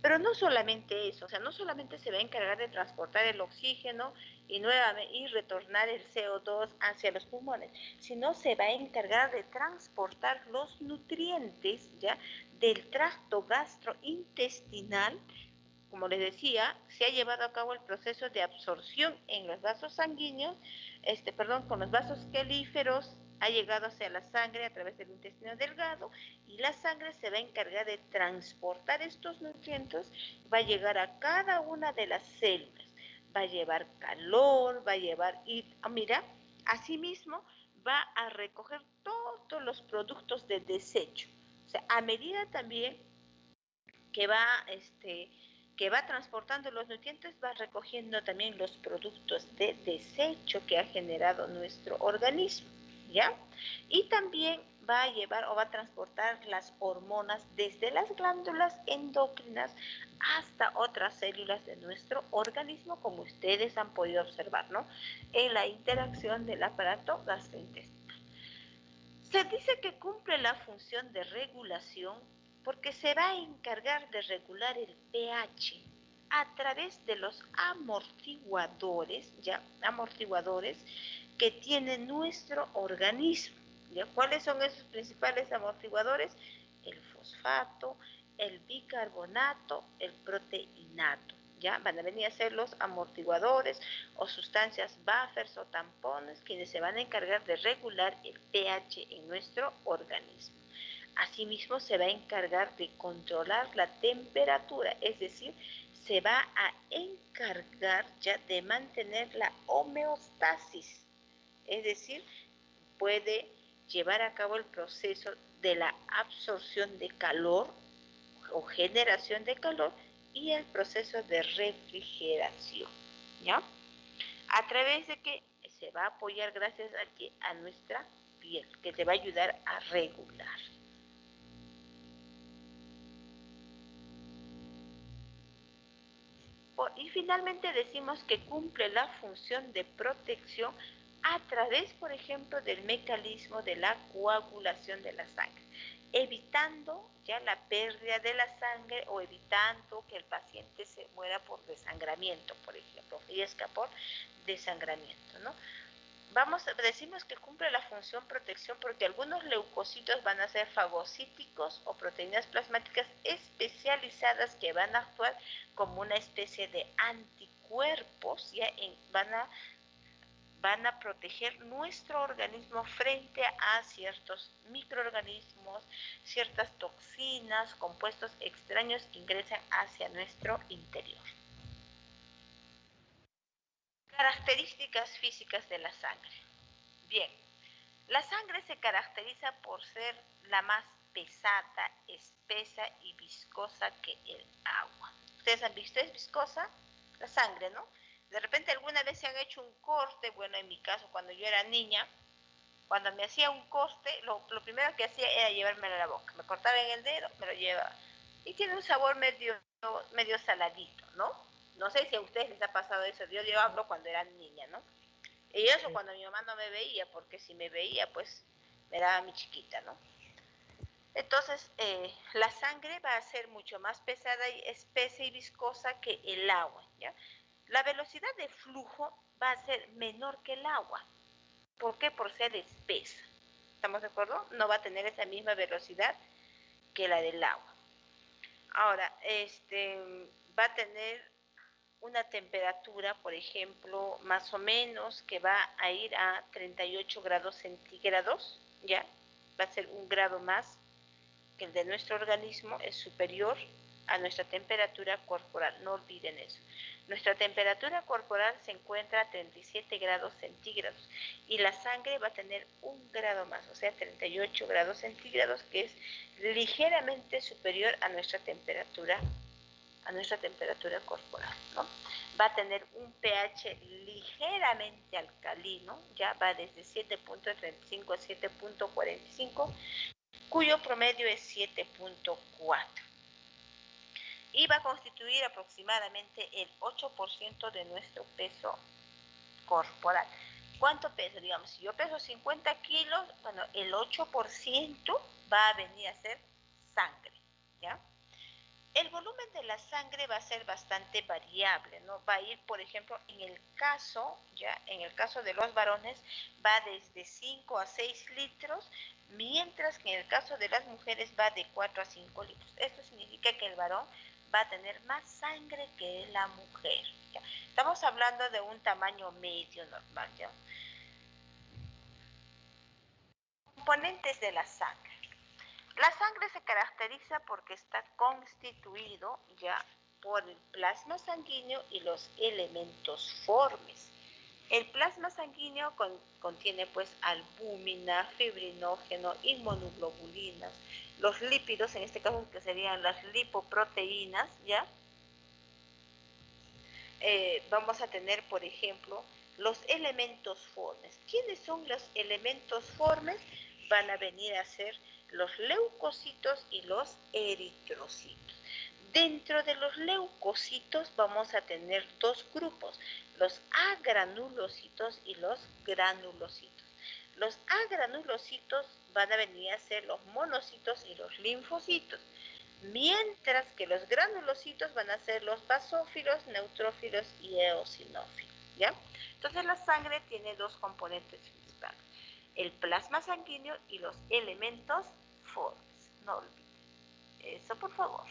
Pero no solamente eso, o sea, no solamente se va a encargar de transportar el oxígeno y retornar el CO2 hacia los pulmones, sino se va a encargar de transportar los nutrientes, ¿ya?, del tracto gastrointestinal. Como les decía, se ha llevado a cabo el proceso de absorción en los vasos sanguíneos, con los vasos quelíferos, ha llegado hacia la sangre a través del intestino delgado, y la sangre se va a encargar de transportar estos nutrientes, va a llegar a cada una de las células, va a llevar calor, va a llevar, asimismo va a recoger todos los productos de desecho. O sea, a medida también que va transportando los nutrientes, va recogiendo también los productos de desecho que ha generado nuestro organismo, ¿ya? Y también va a llevar o va a transportar las hormonas desde las glándulas endocrinas hasta otras células de nuestro organismo, como ustedes han podido observar, ¿no?, en la interacción del aparato gastrointestinal. Se dice que cumple la función de regulación porque se va a encargar de regular el pH a través de los amortiguadores, ¿ya?, amortiguadores que tiene nuestro organismo, ¿ya? ¿Cuáles son esos principales amortiguadores? El fosfato, el bicarbonato, el proteinato. ¿ya? Van a venir a ser los amortiguadores o sustancias buffers o tampones quienes se van a encargar de regular el pH en nuestro organismo. Asimismo, se va a encargar de controlar la temperatura, es decir, se va a encargar ya de mantener la homeostasis, es decir, puede llevar a cabo el proceso de la absorción de calor o generación de calor y el proceso de refrigeración, ¿ya? A través de que se va a apoyar gracias a nuestra piel, que te va a ayudar a regular. Y finalmente decimos que cumple la función de protección a través, por ejemplo, del mecanismo de la coagulación de la sangre, evitando ya la pérdida de la sangre o evitando que el paciente se muera por desangramiento, por ejemplo, fallezca por desangramiento, ¿no? Decimos que cumple la función protección porque algunos leucocitos van a ser fagocíticos o proteínas plasmáticas especializadas que van a actuar como una especie de anticuerpos, van a proteger nuestro organismo frente a ciertos microorganismos, ciertas toxinas, compuestos extraños que ingresan hacia nuestro interior. Características físicas de la sangre. Bien, la sangre se caracteriza por ser la más pesada, espesa y viscosa que el agua. ¿Ustedes han visto? ¿Es viscosa? La sangre, ¿no? De repente alguna vez se han hecho un corte, bueno, en mi caso cuando yo era niña, cuando me hacía un corte, lo primero que hacía era llevármelo a la boca. Me cortaba en el dedo, me lo llevaba. Y tiene un sabor medio saladito, ¿no? No sé si a ustedes les ha pasado eso. Yo hablo cuando era niña, ¿no? Y eso cuando mi mamá no me veía, porque si me veía, pues me daba mi chiquita, ¿no? Entonces, la sangre va a ser mucho más pesada y espesa y viscosa que el agua, ¿ya? La velocidad de flujo va a ser menor que el agua. ¿Por qué? Por ser espesa. ¿Estamos de acuerdo? No va a tener esa misma velocidad que la del agua. Ahora, va a tener una temperatura, por ejemplo, más o menos que va a ir a 38 grados centígrados, ¿ya? Va a ser 1 grado más que el de nuestro organismo, es superior a nuestra temperatura corporal, no olviden eso. Nuestra temperatura corporal se encuentra a 37 grados centígrados y la sangre va a tener 1 grado más, o sea, 38 grados centígrados, que es ligeramente superior a nuestra temperatura corporal, ¿no? Va a tener un pH ligeramente alcalino, ya va desde 7.35 a 7.45, cuyo promedio es 7.4. Y va a constituir aproximadamente el 8% de nuestro peso corporal. ¿Cuánto peso? Digamos, si yo peso 50 kilos, bueno, el 8% va a venir a ser sangre, ¿ya? El volumen de la sangre va a ser bastante variable, ¿no? Va a ir, por ejemplo, en el caso de los varones, va desde 5 a 6 litros, mientras que en el caso de las mujeres va de 4 a 5 litros. Esto significa que el varón va a tener más sangre que la mujer, ¿ya? Estamos hablando de un tamaño medio normal, ¿ya? Componentes de la sangre. La sangre se caracteriza porque está constituido ya por el plasma sanguíneo y los elementos formes. El plasma sanguíneo contiene pues albúmina, fibrinógeno, inmunoglobulinas, los lípidos, en este caso que serían las lipoproteínas, ¿ya? Vamos a tener, por ejemplo, los elementos formes. ¿Quiénes son los elementos formes? Van a venir a ser los leucocitos y los eritrocitos. Dentro de los leucocitos vamos a tener dos grupos, los agranulocitos y los granulocitos. Los agranulocitos van a venir a ser los monocitos y los linfocitos, mientras que los granulocitos van a ser los basófilos, neutrófilos y eosinófilos, ¿ya? Entonces la sangre tiene dos componentes principales, el plasma sanguíneo y los elementos formes. No olviden eso, por favor.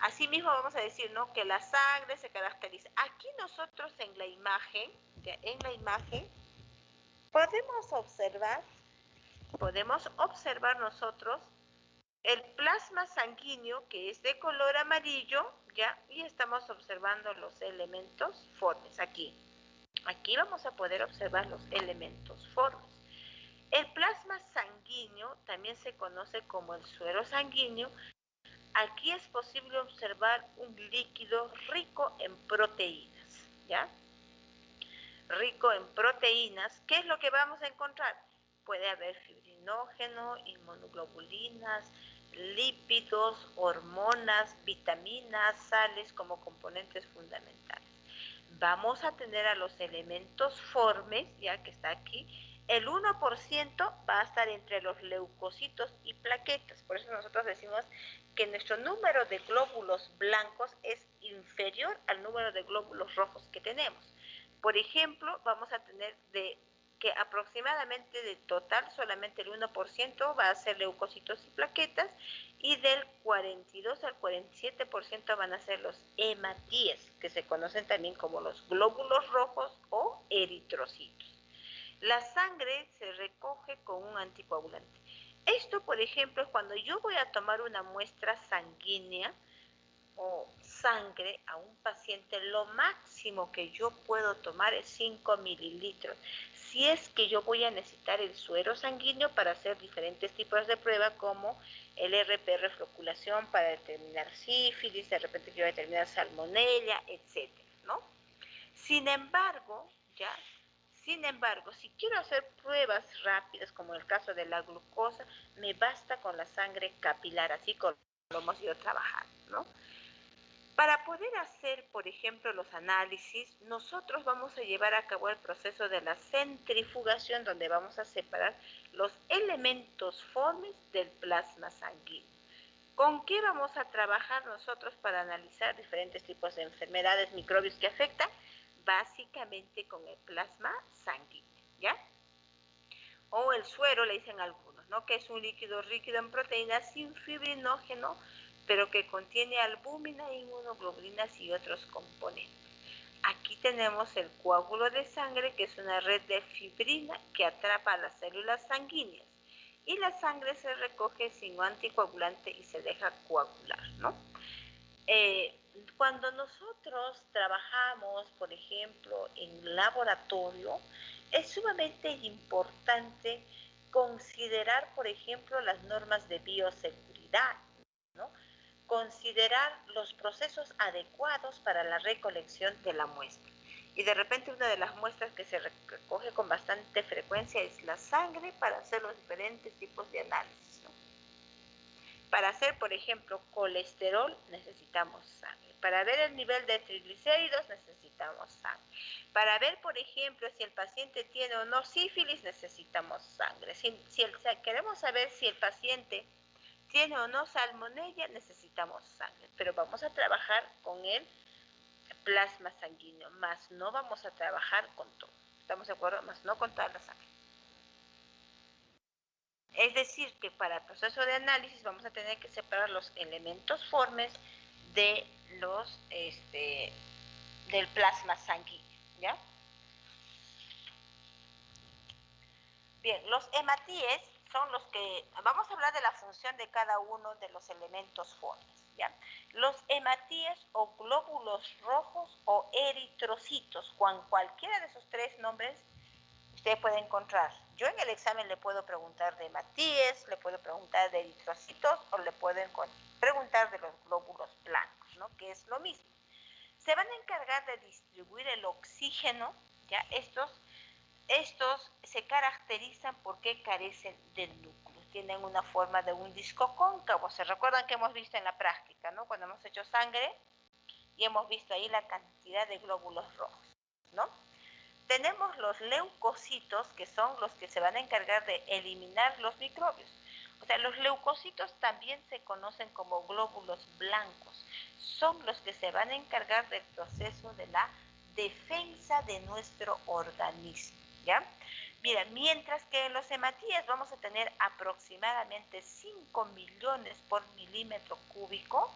Asimismo vamos a decir, ¿no?, que la sangre se caracteriza. Aquí nosotros en la imagen podemos observar nosotros el plasma sanguíneo que es de color amarillo, ¿ya? Y estamos observando los elementos formes aquí. Aquí vamos a poder observar los elementos formes. El plasma sanguíneo también se conoce como el suero sanguíneo. Aquí es posible observar un líquido rico en proteínas, ¿ya? Rico en proteínas. ¿Qué es lo que vamos a encontrar? Puede haber fibrinógeno, inmunoglobulinas, lípidos, hormonas, vitaminas, sales como componentes fundamentales. Vamos a tener a los elementos formes, ya que está aquí. El 1% va a estar entre los leucocitos y plaquetas. Por eso nosotros decimos que nuestro número de glóbulos blancos es inferior al número de glóbulos rojos que tenemos. Por ejemplo, vamos a tener que aproximadamente de total solamente el 1% va a ser leucocitos y plaquetas, y del 42 al 47% van a ser los hematíes, que se conocen también como los glóbulos rojos o eritrocitos. La sangre se recoge con un anticoagulante. Esto, por ejemplo, es cuando yo voy a tomar una muestra sanguínea o sangre a un paciente, lo máximo que yo puedo tomar es 5 mililitros. Si es que yo voy a necesitar el suero sanguíneo para hacer diferentes tipos de pruebas, como el RPR floculación para determinar sífilis, de repente yo voy a determinar salmonella, etcétera, ¿no? Sin embargo, si quiero hacer pruebas rápidas, como el caso de la glucosa, me basta con la sangre capilar, así como lo hemos ido trabajando, ¿no? Para poder hacer, por ejemplo, los análisis, nosotros vamos a llevar a cabo el proceso de la centrifugación, donde vamos a separar los elementos formes del plasma sanguíneo. ¿Con qué vamos a trabajar nosotros para analizar diferentes tipos de enfermedades, microbios que afectan? Básicamente con el plasma sanguíneo, ¿ya? O el suero, le dicen algunos, ¿no?, que es un líquido rico en proteínas sin fibrinógeno, pero que contiene albúmina, inmunoglobulinas y otros componentes. Aquí tenemos el coágulo de sangre, que es una red de fibrina que atrapa a las células sanguíneas, y la sangre se recoge sin anticoagulante y se deja coagular, ¿no? Cuando nosotros trabajamos, por ejemplo, en laboratorio, es sumamente importante considerar, por ejemplo, las normas de bioseguridad, ¿no? Considerar los procesos adecuados para la recolección de la muestra. Y de repente una de las muestras que se recoge con bastante frecuencia es la sangre para hacer los diferentes tipos de análisis, ¿no? Para hacer, por ejemplo, colesterol necesitamos sangre. Para ver el nivel de triglicéridos necesitamos sangre. Para ver, por ejemplo, si el paciente tiene o no sífilis necesitamos sangre. Si queremos saber si el paciente tiene o no salmonella, necesitamos sangre, pero vamos a trabajar con el plasma sanguíneo, más no vamos a trabajar con todo. ¿Estamos de acuerdo? Más no con toda la sangre. Es decir, que para el proceso de análisis vamos a tener que separar los elementos formes de los, del plasma sanguíneo, ¿ya? Bien, los hematíes son los que, vamos a hablar de la función de cada uno de los elementos formes, ¿ya? Los hematíes o glóbulos rojos o eritrocitos, con cualquiera de esos tres nombres, usted puede encontrar. Yo en el examen le puedo preguntar de hematíes, le puedo preguntar de eritrocitos o le puedo preguntar de los glóbulos blancos, ¿no?, que es lo mismo. Se van a encargar de distribuir el oxígeno, ¿ya? Estos se caracterizan porque carecen del núcleo. Tienen una forma de un disco cóncavo. ¿Se recuerdan que hemos visto en la práctica, ¿no?, cuando hemos hecho sangre y hemos visto ahí la cantidad de glóbulos rojos, ¿no? Tenemos los leucocitos, que son los que se van a encargar de eliminar los microbios. O sea, los leucocitos también se conocen como glóbulos blancos. Son los que se van a encargar del proceso de la defensa de nuestro organismo, ¿ya? Mira, mientras que en los hematíes vamos a tener aproximadamente 5 millones por milímetro cúbico,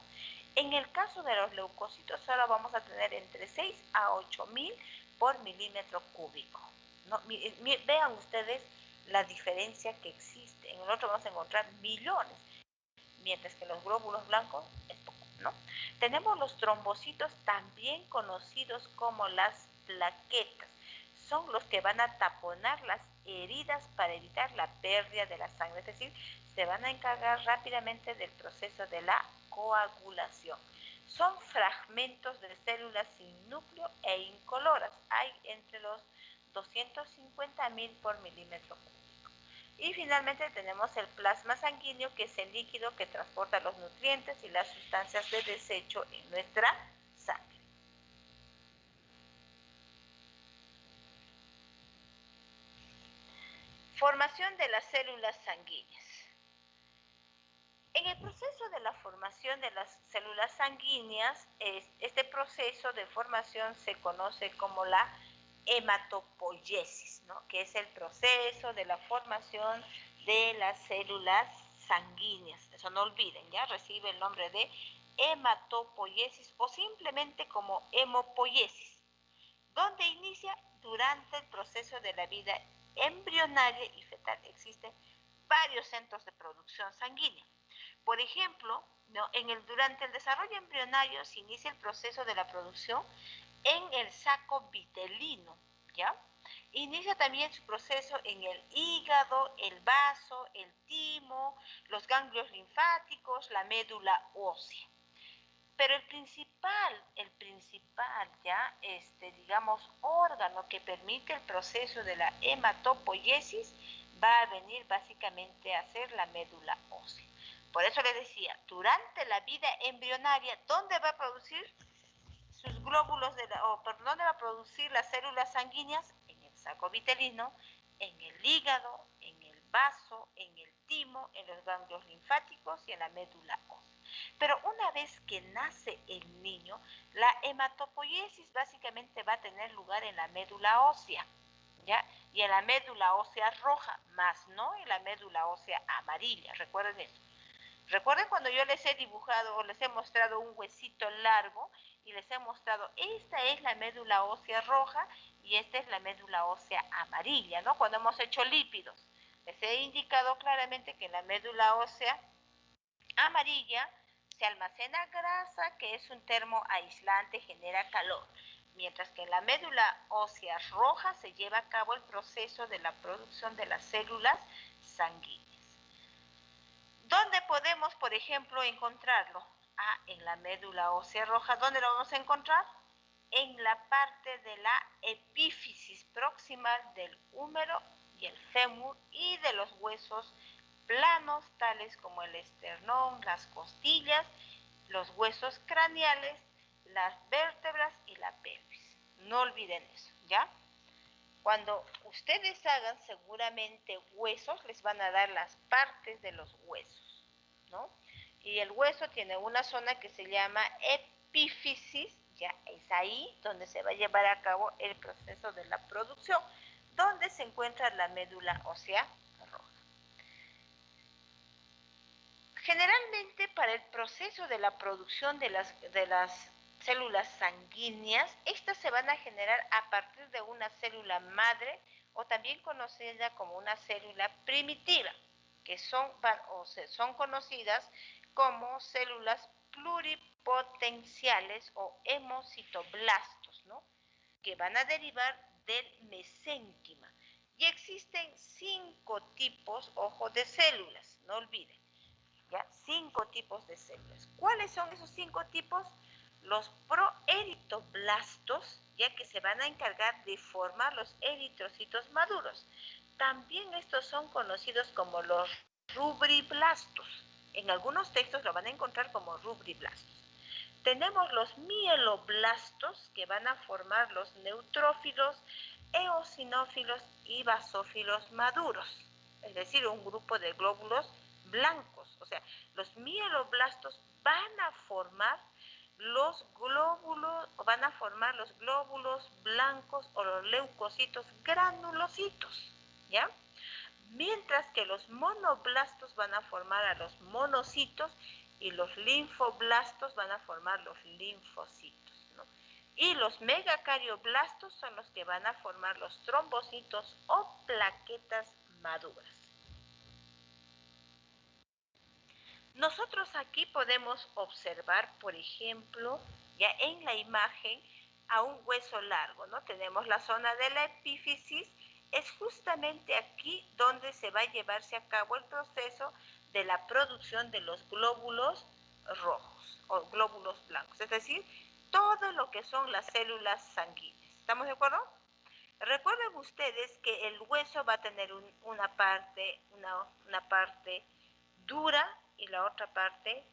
En el caso de los leucocitos, solo vamos a tener entre 6 a 8.000 por milímetro cúbico, ¿no? Vean ustedes la diferencia que existe. En el otro vamos a encontrar millones, mientras que los glóbulos blancos es poco, ¿no? Tenemos los trombocitos, también conocidos como las plaquetas. Son los que van a taponar las heridas para evitar la pérdida de la sangre, es decir, se van a encargar rápidamente del proceso de la coagulación. Son fragmentos de células sin núcleo e incoloras. Hay entre los 250.000 por milímetro cúbico. Y finalmente tenemos el plasma sanguíneo, que es el líquido que transporta los nutrientes y las sustancias de desecho en nuestra sangre. Formación de las células sanguíneas. En el proceso de la formación de las células sanguíneas, este proceso de formación se conoce como la hematopoiesis, ¿no? Que es el proceso de la formación de las células sanguíneas. Eso no olviden, ya recibe el nombre de hematopoiesis o simplemente como hemopoiesis, donde inicia durante el proceso de la vida embrionaria y fetal. Existen varios centros de producción sanguínea. Por ejemplo, ¿no? Durante el desarrollo embrionario se inicia el proceso de la producción en el saco vitelino, ¿ya? Inicia también su proceso en el hígado, el vaso, el timo, los ganglios linfáticos, la médula ósea. Pero el principal, ya, digamos, órgano que permite el proceso de la hematopoiesis va a venir básicamente a ser la médula ósea. Por eso les decía, durante la vida embrionaria, ¿dónde va a producir sus glóbulos, dónde va a producir las células sanguíneas? En el saco vitelino, en el hígado, en el vaso, en el timo, en los ganglios linfáticos y en la médula ósea. Pero una vez que nace el niño, la hematopoiesis básicamente va a tener lugar en la médula ósea, ¿ya? Y en la médula ósea roja, más no en la médula ósea amarilla. Recuerden eso. Recuerden cuando yo les he dibujado o les he mostrado un huesito largo y les he mostrado, esta es la médula ósea roja y esta es la médula ósea amarilla, ¿no? Cuando hemos hecho lípidos, les he indicado claramente que en la médula ósea amarilla se almacena grasa, que es un termoaislante, genera calor, mientras que en la médula ósea roja se lleva a cabo el proceso de la producción de las células sanguíneas. ¿Dónde podemos, por ejemplo, encontrarlo? En la médula ósea roja. ¿Dónde lo vamos a encontrar? En la parte de la epífisis proximal del húmero y el fémur y de los huesos planos, tales como el esternón, las costillas, los huesos craneales, las vértebras y la pelvis. No olviden eso, ¿ya? Cuando ustedes hagan seguramente huesos, les van a dar las partes de los huesos, ¿no? Y el hueso tiene una zona que se llama epífisis, ya es ahí donde se va a llevar a cabo el proceso de la producción, donde se encuentra la médula ósea roja. Generalmente para el proceso de la producción de las células sanguíneas, estas se van a generar a partir de una célula madre o también conocida como una célula primitiva, que son conocidas como células pluripotenciales o hemocitoblastos, ¿no? Que van a derivar del mesénquima. Y existen 5 tipos, ojo, de células, no olviden. ¿Ya? 5 tipos de células. ¿Cuáles son esos 5 tipos? Los proeritoblastos, ya que se van a encargar de formar los eritrocitos maduros. También estos son conocidos como los rubriblastos. En algunos textos lo van a encontrar como rubriblastos. Tenemos los mieloblastos, que van a formar los neutrófilos, eosinófilos y basófilos maduros. Es decir, un grupo de glóbulos blancos. O sea, los mieloblastos van a formar los glóbulos blancos o los leucocitos granulocitos, ¿ya? Mientras que los monoblastos van a formar a los monocitos y los linfoblastos van a formar los linfocitos, ¿no? Y los megacardioblastos son los que van a formar los trombocitos o plaquetas maduras. Nosotros aquí podemos observar, por ejemplo, ya en la imagen, a un hueso largo, ¿no? Tenemos la zona de la epífisis, es justamente aquí donde se va a llevarse a cabo el proceso de la producción de los glóbulos rojos o glóbulos blancos, es decir, todo lo que son las células sanguíneas. ¿Estamos de acuerdo? Recuerden ustedes que el hueso va a tener una parte dura y la otra parte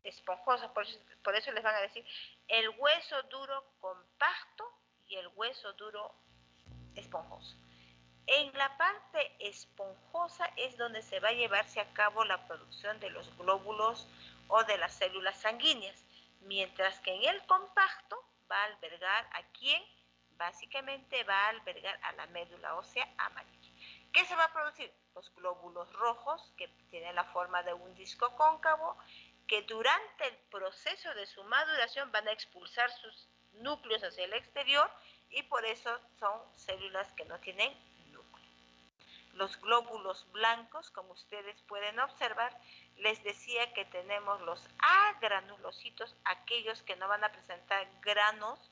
esponjosa, por eso les van a decir el hueso duro compacto y el hueso duro esponjoso. En la parte esponjosa es donde se va a llevarse a cabo la producción de los glóbulos o de las células sanguíneas, mientras que en el compacto va a albergar a quién, básicamente va a albergar a la médula ósea amarilla. ¿Qué se va a producir? Los glóbulos rojos, que tienen la forma de un disco cóncavo, que durante el proceso de su maduración van a expulsar sus núcleos hacia el exterior y por eso son células que no tienen núcleo. Los glóbulos blancos, como ustedes pueden observar, les decía que tenemos los agranulocitos, aquellos que no van a presentar granos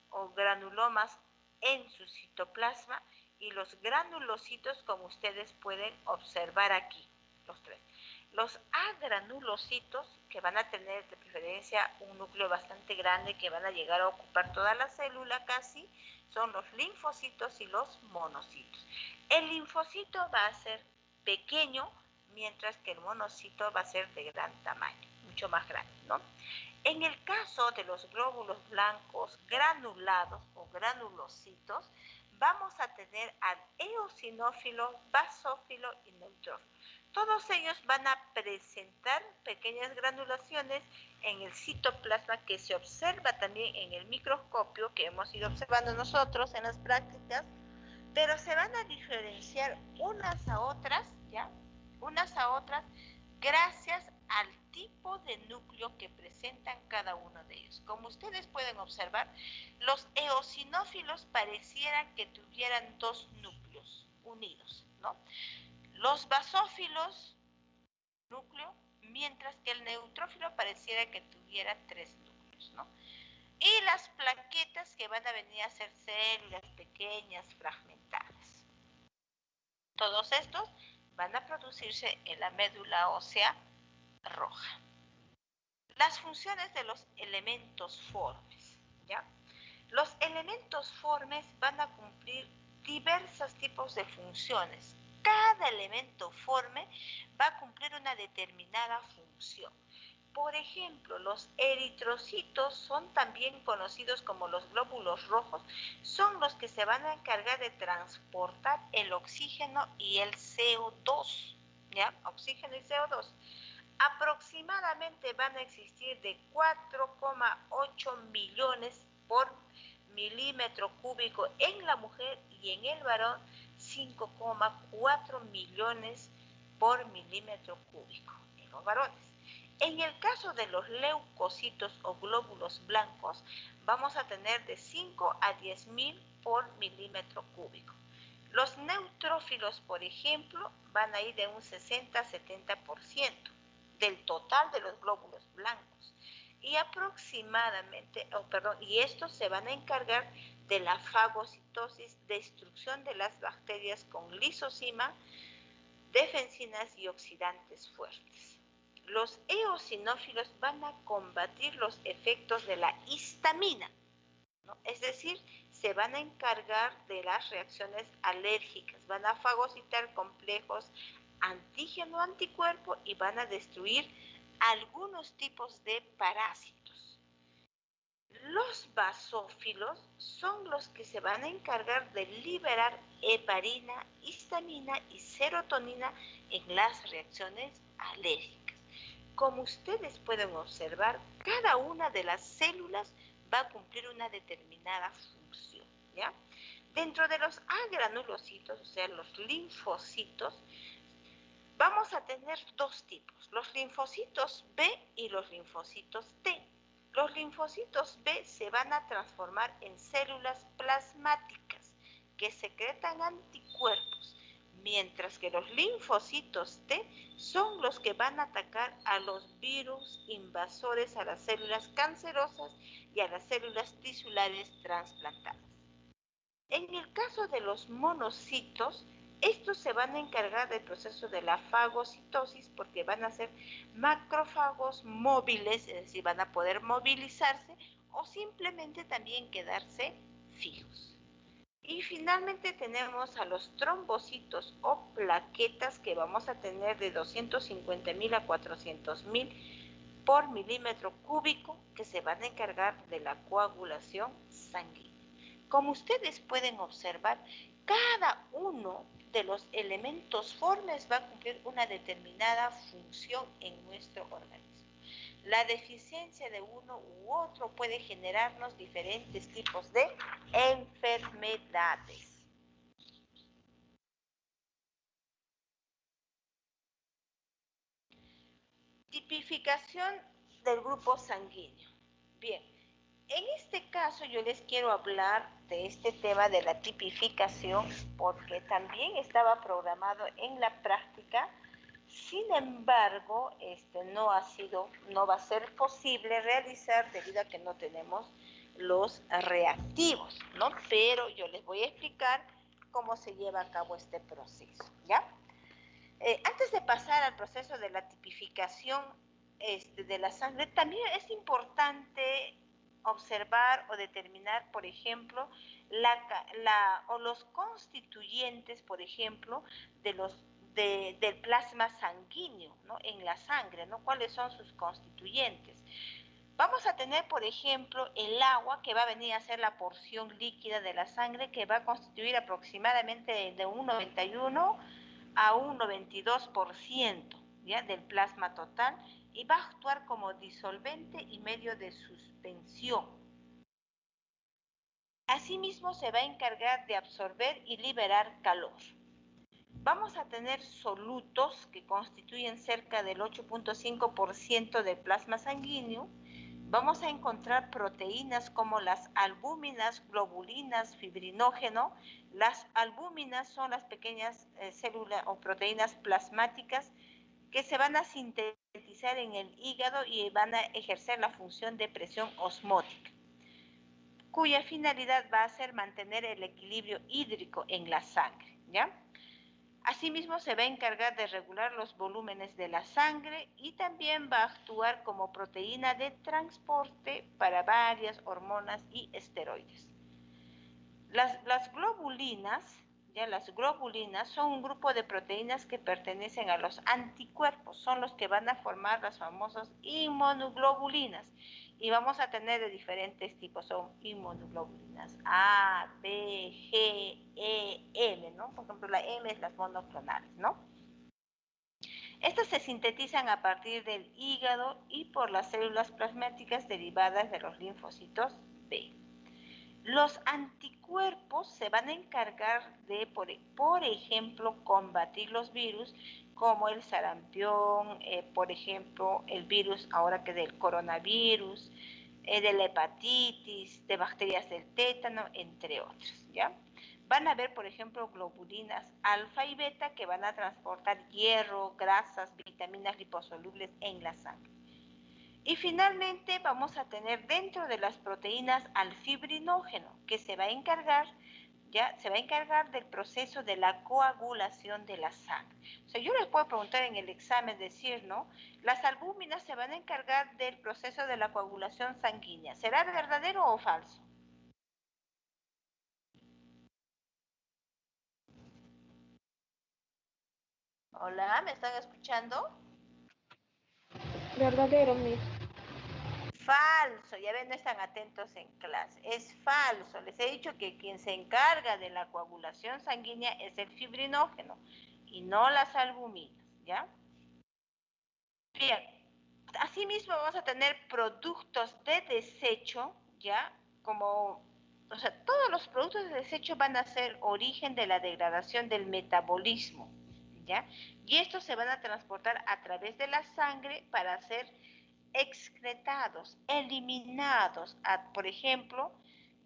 o granulomas en su citoplasma, y los granulocitos, como ustedes pueden observar aquí, los tres. Los agranulocitos, que van a tener de preferencia un núcleo bastante grande, que van a llegar a ocupar toda la célula casi, son los linfocitos y los monocitos. El linfocito va a ser pequeño, mientras que el monocito va a ser de gran tamaño, mucho más grande, ¿no? En el caso de los glóbulos blancos granulados o granulocitos, vamos a tener al eosinófilo, basófilo y neutrófilo. Todos ellos van a presentar pequeñas granulaciones en el citoplasma, que se observa también en el microscopio que hemos ido observando nosotros en las prácticas, pero se van a diferenciar unas a otras, ¿ya? Unas a otras gracias al tipo de núcleo que presentan cada uno de ellos. Como ustedes pueden observar, los eosinófilos parecieran que tuvieran dos núcleos unidos, ¿no? Los basófilos, núcleo, mientras que el neutrófilo pareciera que tuviera tres núcleos, ¿no? Y las plaquetas, que van a venir a ser células pequeñas fragmentadas. Todos estos van a producirse en la médula ósea roja. Las funciones de los elementos formes, ¿ya? Los elementos formes van a cumplir diversos tipos de funciones. Cada elemento forme va a cumplir una determinada función. Por ejemplo, los eritrocitos son también conocidos como los glóbulos rojos, son los que se van a encargar de transportar el oxígeno y el CO2, ¿ya? Oxígeno y CO2. Aproximadamente van a existir de 4,8 millones por milímetro cúbico en la mujer y en el varón 5,4 millones por milímetro cúbico en los varones. En el caso de los leucocitos o glóbulos blancos, vamos a tener de 5 a 10.000 por milímetro cúbico. Los neutrófilos, por ejemplo, van a ir de un 60 a 70% del total de los glóbulos blancos. Y aproximadamente, y estos se van a encargar de la fagocitosis, destrucción de las bacterias con lisozima, defensinas y oxidantes fuertes. Los eosinófilos van a combatir los efectos de la histamina, ¿no? Es decir, se van a encargar de las reacciones alérgicas, van a fagocitar complejos antígeno-anticuerpo y van a destruir algunos tipos de parásitos. Los basófilos son los que se van a encargar de liberar heparina, histamina y serotonina en las reacciones alérgicas. Como ustedes pueden observar, cada una de las células va a cumplir una determinada función, ¿ya? Dentro de los agranulocitos, o sea, los linfocitos, Vamos a tener dos tipos, los linfocitos B y los linfocitos T. Los linfocitos B se van a transformar en células plasmáticas que secretan anticuerpos, mientras que los linfocitos T son los que van a atacar a los virus invasores, a las células cancerosas y a las células tisulares trasplantadas. En el caso de los monocitos, estos se van a encargar del proceso de la fagocitosis porque van a ser macrófagos móviles, es decir, van a poder movilizarse o simplemente también quedarse fijos. Y finalmente tenemos a los trombocitos o plaquetas que vamos a tener de 250.000 a 400.000 por milímetro cúbico que se van a encargar de la coagulación sanguínea. Como ustedes pueden observar, cada uno de los elementos formes va a cumplir una determinada función en nuestro organismo. La deficiencia de uno u otro puede generarnos diferentes tipos de enfermedades. Tipificación del grupo sanguíneo. Bien, en este caso yo les quiero hablar de este tema de la tipificación porque también estaba programado en la práctica. Sin embargo, no va a ser posible realizar debido a que no tenemos los reactivos, ¿no? Pero yo les voy a explicar cómo se lleva a cabo este proceso, ¿ya? Antes de pasar al proceso de la tipificación de la sangre, también es importante observar o determinar, por ejemplo, los constituyentes, por ejemplo, del plasma sanguíneo, ¿no? En la sangre, ¿no? ¿Cuáles son sus constituyentes? Vamos a tener, por ejemplo, el agua que va a venir a ser la porción líquida de la sangre que va a constituir aproximadamente de un 91 a un 92%, ¿ya? Del plasma total y va a actuar como disolvente y medio de suspensión. Asimismo, se va a encargar de absorber y liberar calor. Vamos a tener solutos que constituyen cerca del 8.5% del plasma sanguíneo. Vamos a encontrar proteínas como las albúminas, globulinas, fibrinógeno. Las albúminas son las pequeñas células o proteínas plasmáticas que se van a sintetizar en el hígado y van a ejercer la función de presión osmótica, cuya finalidad va a ser mantener el equilibrio hídrico en la sangre, ¿ya? Asimismo, se va a encargar de regular los volúmenes de la sangre y también va a actuar como proteína de transporte para varias hormonas y esteroides. Las globulinas, ya las globulinas son un grupo de proteínas que pertenecen a los anticuerpos, son los que van a formar las famosas inmunoglobulinas. Y vamos a tener de diferentes tipos, son inmunoglobulinas A, B, G, E, M, ¿no? Por ejemplo, la M es las monoclonales, ¿no? Estas se sintetizan a partir del hígado y por las células plasmáticas derivadas de los linfocitos B. Los anticuerpos se van a encargar de, por ejemplo, combatir los virus como el sarampión, por ejemplo, el virus ahora que del coronavirus, de la hepatitis, de bacterias del tétano, entre otros, ¿ya? Van a haber, por ejemplo, globulinas alfa y beta que van a transportar hierro, grasas, vitaminas liposolubles en la sangre. Y finalmente vamos a tener dentro de las proteínas al fibrinógeno, que se va a encargar del proceso de la coagulación de la sangre. O sea, yo les puedo preguntar en el examen, decir, ¿no? Las albúminas se van a encargar del proceso de la coagulación sanguínea. ¿Será verdadero o falso? Hola, ¿me están escuchando? Verdadero, Miss. Falso, ya ven, no están atentos en clase. Es falso. Les he dicho que quien se encarga de la coagulación sanguínea es el fibrinógeno y no las albuminas, ¿ya? Bien, asimismo vamos a tener productos de desecho, ¿ya? O sea, todos los productos de desecho van a ser origen de la degradación del metabolismo, ¿ya? Y estos se van a transportar a través de la sangre para ser excretados, eliminados. Por ejemplo,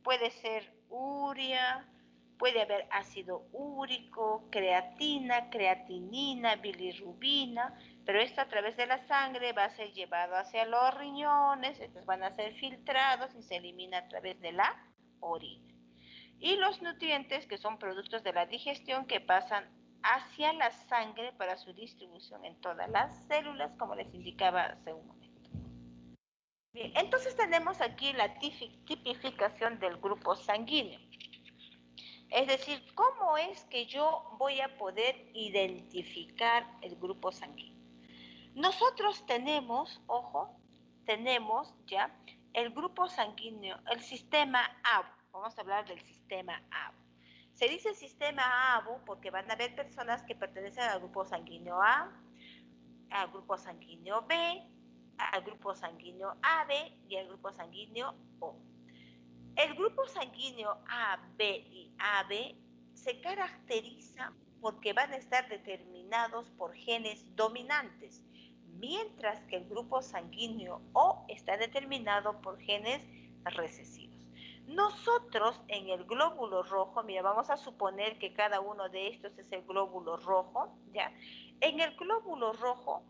puede ser urea, puede haber ácido úrico, creatina, creatinina, bilirrubina, pero esto a través de la sangre va a ser llevado hacia los riñones, estos van a ser filtrados y se elimina a través de la orina. Y los nutrientes, que son productos de la digestión, que pasan hacia la sangre para su distribución en todas las células, como les indicaba hace un momento. Bien, entonces tenemos aquí la tipificación del grupo sanguíneo. Es decir, ¿cómo es que yo voy a poder identificar el grupo sanguíneo? Nosotros tenemos, ojo, tenemos ya el grupo sanguíneo, el sistema ABO. Vamos a hablar del sistema ABO. Se dice sistema ABO porque van a haber personas que pertenecen al grupo sanguíneo A, al grupo sanguíneo B, al grupo sanguíneo AB y al grupo sanguíneo O. El grupo sanguíneo AB y AB se caracteriza porque van a estar determinados por genes dominantes, mientras que el grupo sanguíneo O está determinado por genes recesivos. Nosotros en el glóbulo rojo, mira, vamos a suponer que cada uno de estos es el glóbulo rojo, ¿ya? En el glóbulo rojo,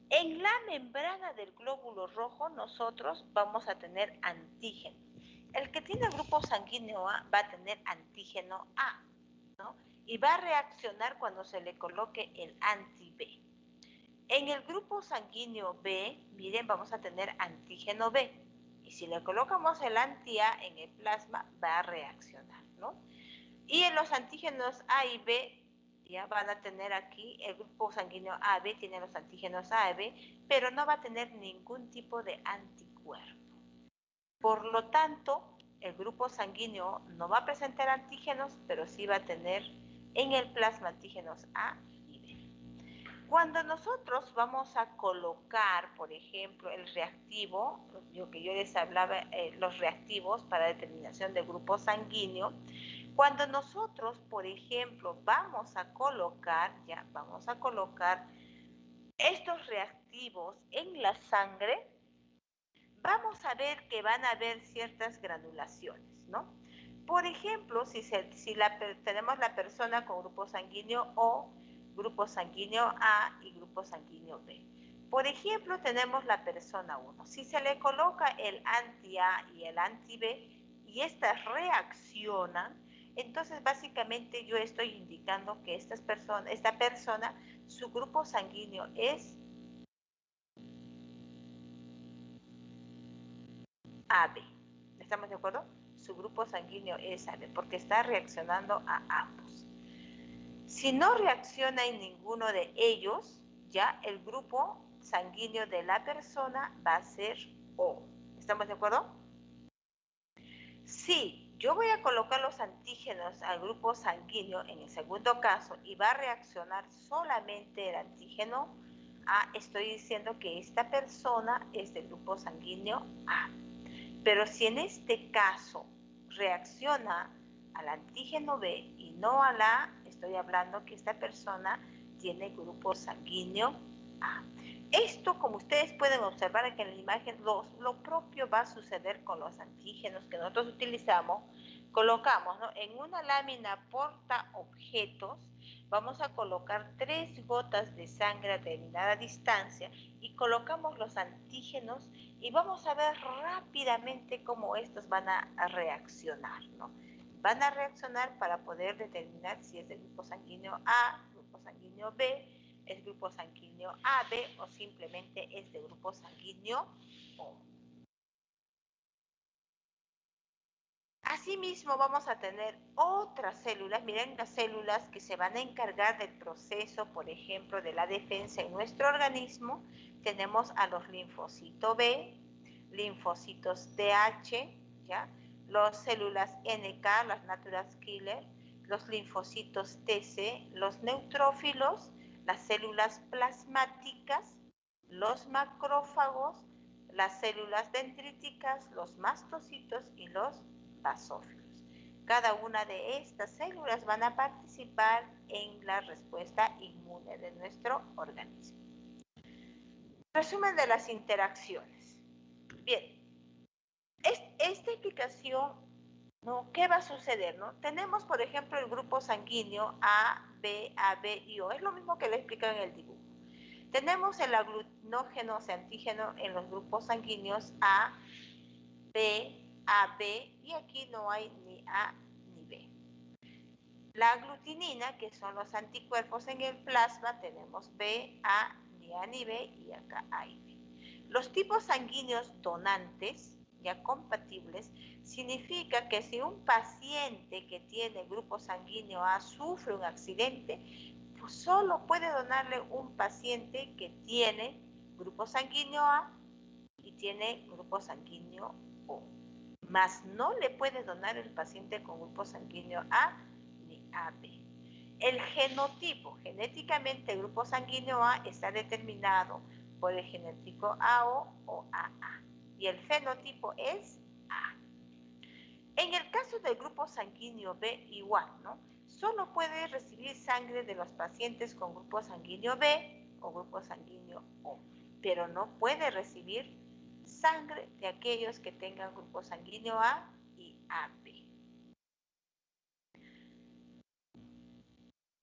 en la membrana del glóbulo rojo, nosotros vamos a tener antígenos. El que tiene el grupo sanguíneo A va a tener antígeno A, ¿no? Y va a reaccionar cuando se le coloque el anti-B. En el grupo sanguíneo B, miren, vamos a tener antígeno B. Y si le colocamos el anti-A en el plasma, va a reaccionar, ¿no? Y en los antígenos A y B, ya van a tener aquí, el grupo sanguíneo AB tiene los antígenos A y B, pero no va a tener ningún tipo de anticuerpo. Por lo tanto, el grupo sanguíneo no va a presentar antígenos, pero sí va a tener en el plasma antígenos A y B. Cuando nosotros vamos a colocar, por ejemplo, el reactivo, lo que yo les hablaba, los reactivos para determinación del grupo sanguíneo, cuando nosotros, por ejemplo, vamos a colocar estos reactivos en la sangre, vamos a ver que van a haber ciertas granulaciones, ¿no? Por ejemplo, si tenemos la persona con grupo sanguíneo O, grupo sanguíneo A y grupo sanguíneo B. Por ejemplo, tenemos la persona 1. Si se le coloca el anti-A y el anti-B y estas reaccionan, entonces básicamente yo estoy indicando que esta persona, su grupo sanguíneo es AB. ¿Estamos de acuerdo? Su grupo sanguíneo es AB porque está reaccionando a ambos. Si no reacciona en ninguno de ellos, ya el grupo sanguíneo de la persona va a ser O. ¿Estamos de acuerdo? Si yo voy a colocar los antígenos al grupo sanguíneo en el segundo caso y va a reaccionar solamente el antígeno A, estoy diciendo que esta persona es del grupo sanguíneo A. Pero si en este caso reacciona al antígeno B y no a la A, estoy hablando que esta persona tiene grupo sanguíneo A. Esto, como ustedes pueden observar aquí en la imagen, lo propio va a suceder con los antígenos que nosotros utilizamos. Colocamos, ¿no? En una lámina porta objetos, vamos a colocar 3 gotas de sangre a determinada distancia y colocamos los antígenos y vamos a ver rápidamente cómo estos van a reaccionar, ¿no? Van a reaccionar para poder determinar si es del grupo sanguíneo A, grupo sanguíneo B, es grupo sanguíneo AB o simplemente es de grupo sanguíneo O. Asimismo vamos a tener otras células, miren las células que se van a encargar del proceso, por ejemplo, de la defensa en nuestro organismo. Tenemos a los linfocitos B, linfocitos TH, ¿ya? Las células NK, las natural killer, los linfocitos TC, los neutrófilos, las células plasmáticas, los macrófagos, las células dendríticas, los mastocitos y los basófilos. Cada una de estas células van a participar en la respuesta inmune de nuestro organismo. Resumen de las interacciones. Bien, esta explicación, ¿no? ¿Qué va a suceder? ¿No? Tenemos, por ejemplo, el grupo sanguíneo A, B y O. Es lo mismo que le explico en el dibujo. Tenemos el aglutinógeno, o sea, antígeno en los grupos sanguíneos A, B, y aquí no hay ni A ni B. La aglutinina, que son los anticuerpos en el plasma, tenemos B, A, ni A ni B, y acá hay B. Los tipos sanguíneos donantes, ya compatibles, significa que si un paciente que tiene grupo sanguíneo A sufre un accidente, pues solo puede donarle un paciente que tiene grupo sanguíneo A y tiene grupo sanguíneo O. Más no le puede donar el paciente con grupo sanguíneo A ni AB. El genotipo, genéticamente el grupo sanguíneo A está determinado por el genotipo AO o AA. Y el fenotipo es A. En el caso del grupo sanguíneo B igual, ¿no? Solo puede recibir sangre de los pacientes con grupo sanguíneo B o grupo sanguíneo O, pero no puede recibir sangre de aquellos que tengan grupo sanguíneo A y AB.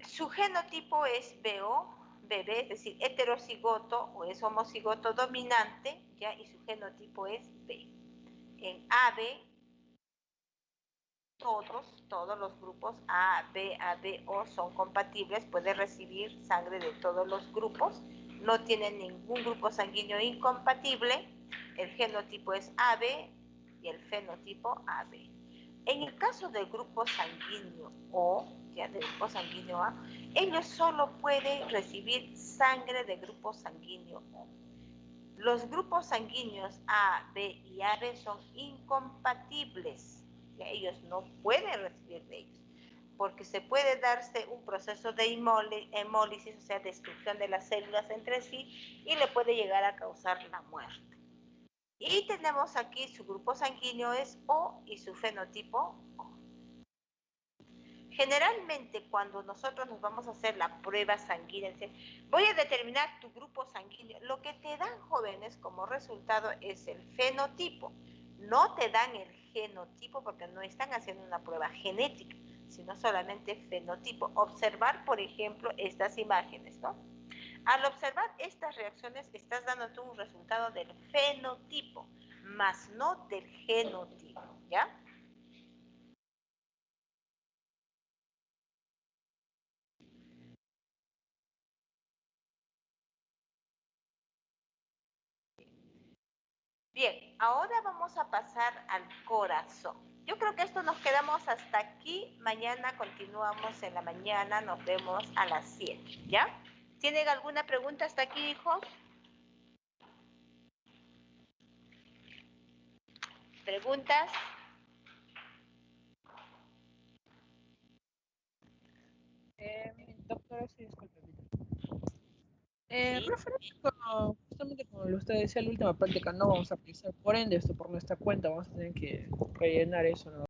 Su genotipo es BO, BB, es decir, heterocigoto o es homocigoto dominante, ¿ya? Y su genotipo es B. En AB, todos los grupos A, B, O son compatibles, puede recibir sangre de todos los grupos, no tienen ningún grupo sanguíneo incompatible, el genotipo es AB y el fenotipo AB. En el caso del grupo sanguíneo O, ya del grupo sanguíneo A, ellos solo pueden recibir sangre de grupo sanguíneo O. Los grupos sanguíneos A, B y AB son incompatibles. Ya ellos no pueden recibir de ellos, porque se puede darse un proceso de hemólisis, o sea, destrucción de las células entre sí, y le puede llegar a causar la muerte. Y tenemos aquí su grupo sanguíneo es O y su fenotipo O. Generalmente cuando nosotros nos vamos a hacer la prueba sanguínea, voy a determinar tu grupo sanguíneo, lo que te dan, jóvenes, como resultado es el fenotipo. No te dan el genotipo porque no están haciendo una prueba genética, sino solamente fenotipo. Observar, por ejemplo, estas imágenes, ¿no? Al observar estas reacciones, estás dando tú un resultado del fenotipo, más no del genotipo, ¿ya? Bien, ahora vamos a pasar al corazón. Yo creo que esto nos quedamos hasta aquí. Mañana continuamos en la mañana. Nos vemos a las 7, ¿ya? ¿Tienen alguna pregunta hasta aquí, hijos? ¿Preguntas? Doctora, sí, disculpe. Sí. Justamente como usted decía, la última práctica no vamos a aplicar, por ende, esto por nuestra cuenta, vamos a tener que rellenar eso, ¿no?